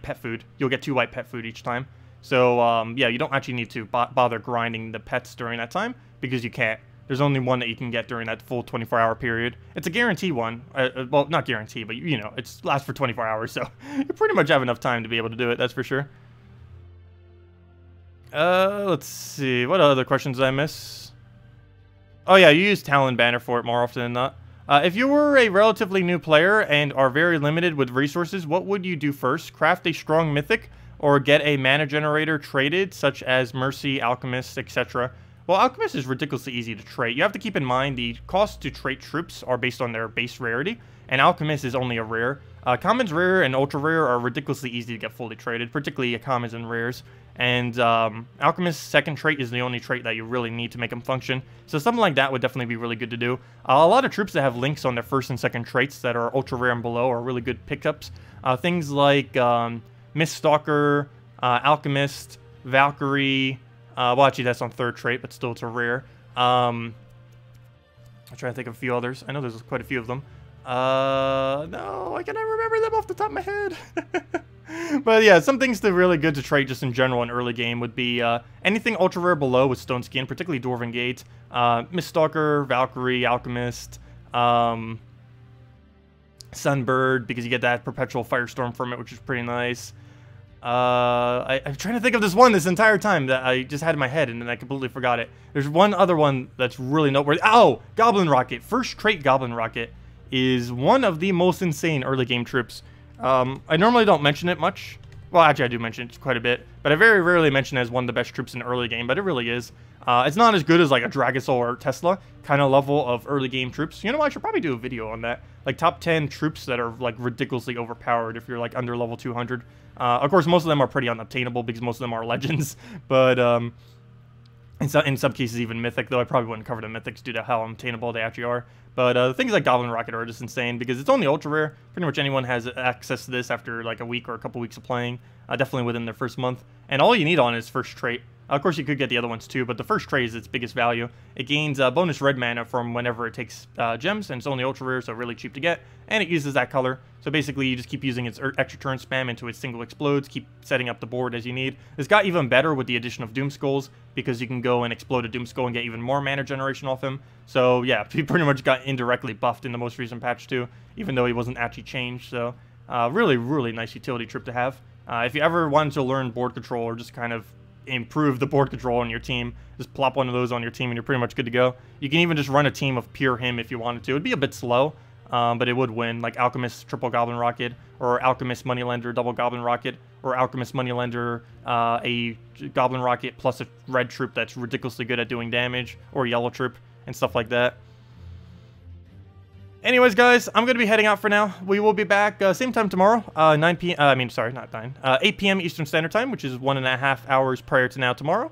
pet food. You'll get 2 white pet food each time. So yeah, you don't actually need to bother grinding the pets during that time because you can't. There's only one that you can get during that full 24-hour period. It's a guarantee one. Well, not guarantee, but you know, it lasts for 24 hours, so you pretty much have enough time to be able to do it, that's for sure. Let's see. What other questions did I miss? Oh yeah, you use Talon Banner for it more often than not. If you were a relatively new player and are very limited with resources, what would you do first? Craft a strong mythic or get a mana generator traded, such as Mercy, Alchemist, etc.? Well, Alchemist is ridiculously easy to trait. You have to keep in mind the cost to trait troops are based on their base rarity, and Alchemist is only a rare. Commons, rare, and ultra rare are ridiculously easy to get fully traded, particularly commons and rares. And Alchemist's second trait is the only trait that you really need to make them function. So something like that would definitely be really good to do. A lot of troops that have links on their first and second traits that are ultra rare and below are really good pickups. Things like Miststalker, Alchemist, Valkyrie. Well, actually, that's on third trait, but still, it's a rare. I'm trying to think of a few others. I know there's quite a few of them. No, I cannot remember them off the top of my head. But yeah, some things that are really good to trade just in general in early game would be anything ultra rare below with Stone Skin, particularly Dwarven Gate, Miststalker, Valkyrie, Alchemist, Sunbird, because you get that perpetual firestorm from it, which is pretty nice. I'm trying to think of this entire time that I just had in my head, and then I completely forgot it. There's one other one that's really noteworthy. Oh, Goblin Rocket. First trait Goblin Rocket is one of the most insane early game troops. I normally don't mention it much. Well, actually, I do mention it quite a bit, but I very rarely mention it as one of the best troops in early game, but it really is. It's not as good as like a Dragosaur or Tesla kind of level of early game troops. You know what? I should probably do a video on that. Like top 10 troops that are like ridiculously overpowered if you're like under level 200. Of course, most of them are pretty unobtainable because most of them are legends, but in some cases even mythic, though I probably wouldn't cover the mythics due to how unobtainable they actually are. But things like Goblin Rocket are just insane because it's only ultra rare. Pretty much anyone has access to this after like a week or a couple weeks of playing, definitely within their first month. And all you need on is first trait. Of course, you could get the other ones too, but the first trait is its biggest value. It gains bonus red mana from whenever it takes gems, and it's only ultra rare, so really cheap to get. And it uses that color, so basically you just keep using its extra turn spam into its single explodes, keep setting up the board as you need. This got even better with the addition of Doom Skulls, because you can go and explode a Doom Skull and get even more mana generation off him. So yeah, he pretty much got indirectly buffed in the most recent patch too, even though he wasn't actually changed. So really nice utility trip to have. If you ever wanted to learn board control or just kind of improve the board control on your team, just plop one of those on your team and you're pretty much good to go. You can even just run a team of pure him if you wanted to. It'd be a bit slow, but it would win, like Alchemist triple Goblin Rocket, or Alchemist Moneylender double Goblin Rocket, or Alchemist Moneylender a Goblin Rocket plus a red troop that's ridiculously good at doing damage, or yellow troop and stuff like that. Anyways, guys, I'm going to be heading out for now. We will be back same time tomorrow, 9 p.m. I mean, sorry, not 9. 8 p.m. Eastern Standard Time, which is 1.5 hours prior to now tomorrow.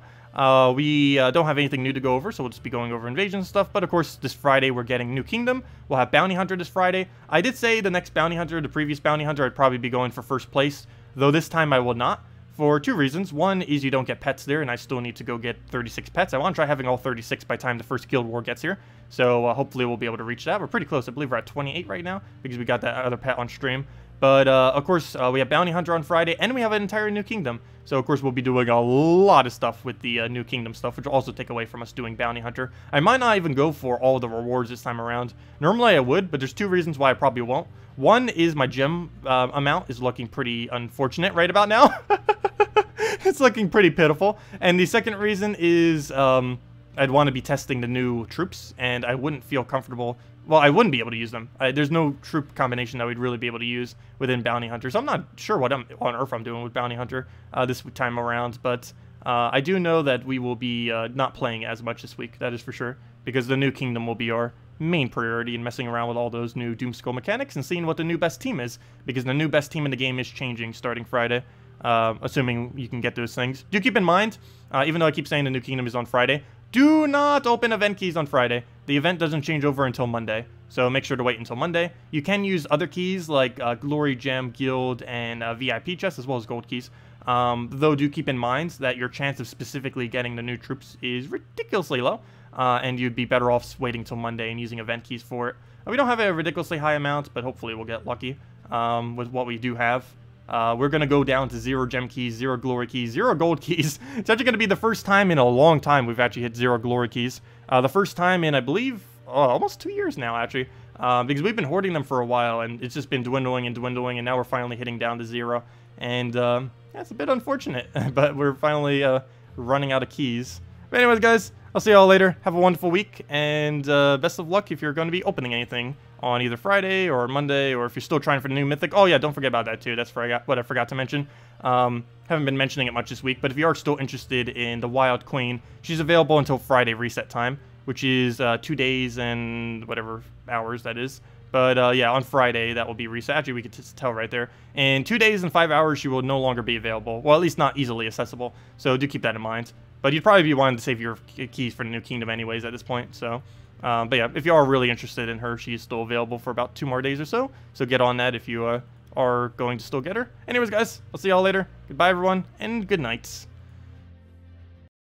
We don't have anything new to go over, so we'll just be going over invasion and stuff. But of course, this Friday we're getting New Kingdom. We'll have Bounty Hunter this Friday. I did say the next Bounty Hunter, the previous Bounty Hunter, I'd probably be going for first place, though this time I will not. For two reasons. One is you don't get pets there, and I still need to go get 36 pets. I want to try having all 36 by the time the first Guild War gets here. So hopefully we'll be able to reach that. We're pretty close. I believe we're at 28 right now because we got that other pet on stream. But of course, we have Bounty Hunter on Friday, and we have an entire New Kingdom. So of course, we'll be doing a lot of stuff with the New Kingdom stuff, which will also take away from us doing Bounty Hunter. I might not even go for all of the rewards this time around. Normally I would, but there's two reasons why I probably won't. One is my gem amount is looking pretty unfortunate right about now. It's looking pretty pitiful. And the second reason is I'd want to be testing the new troops, and I wouldn't feel comfortable. Well, I wouldn't be able to use them. There's no troop combination that we'd really be able to use within Bounty Hunter. So I'm not sure what on earth I'm doing with Bounty Hunter this time around. But I do know that we will be not playing as much this week. That is for sure. Because the New Kingdom will be our main priority in messing around with all those new Doomskull mechanics and seeing what the new best team is. Because the new best team in the game is changing starting Friday. Assuming you can get those things. Do keep in mind, even though I keep saying the New Kingdom is on Friday, do not open event keys on Friday. The event doesn't change over until Monday, so make sure to wait until Monday. You can use other keys like Glory Gem, Guild, and VIP chests, as well as gold keys. Though do keep in mind that your chance of specifically getting the new troops is ridiculously low, and you'd be better off waiting till Monday and using event keys for it. We don't have a ridiculously high amount, but hopefully we'll get lucky with what we do have. We're going to go down to 0 gem keys, 0 glory keys, 0 gold keys. It's actually going to be the first time in a long time we've actually hit 0 glory keys. The first time in, I believe, almost 2 years now, actually. Because we've been hoarding them for a while, and it's just been dwindling and dwindling, and now we're finally hitting down to 0. And yeah, it's a bit unfortunate, but we're finally running out of keys. But anyways, guys, I'll see y'all later. Have a wonderful week, and best of luck if you're going to be opening anything on either Friday or Monday, or if you're still trying for the new Mythic. Oh yeah, don't forget about that too. That's what I forgot to mention. Haven't been mentioning it much this week, but if you are still interested in the Wild Queen, she's available until Friday reset time, which is 2 days and whatever hours that is. But yeah, on Friday, that will be reset. Actually, we could just tell right there. In 2 days and 5 hours, she will no longer be available. Well, at least not easily accessible. So do keep that in mind. But you'd probably be wanting to save your keys for the New Kingdom anyways at this point. So, but yeah, if you are really interested in her, she's still available for about 2 more days or so. So get on that if you are going to still get her. Anyways, guys, I'll see y'all later. Goodbye, everyone, and good night.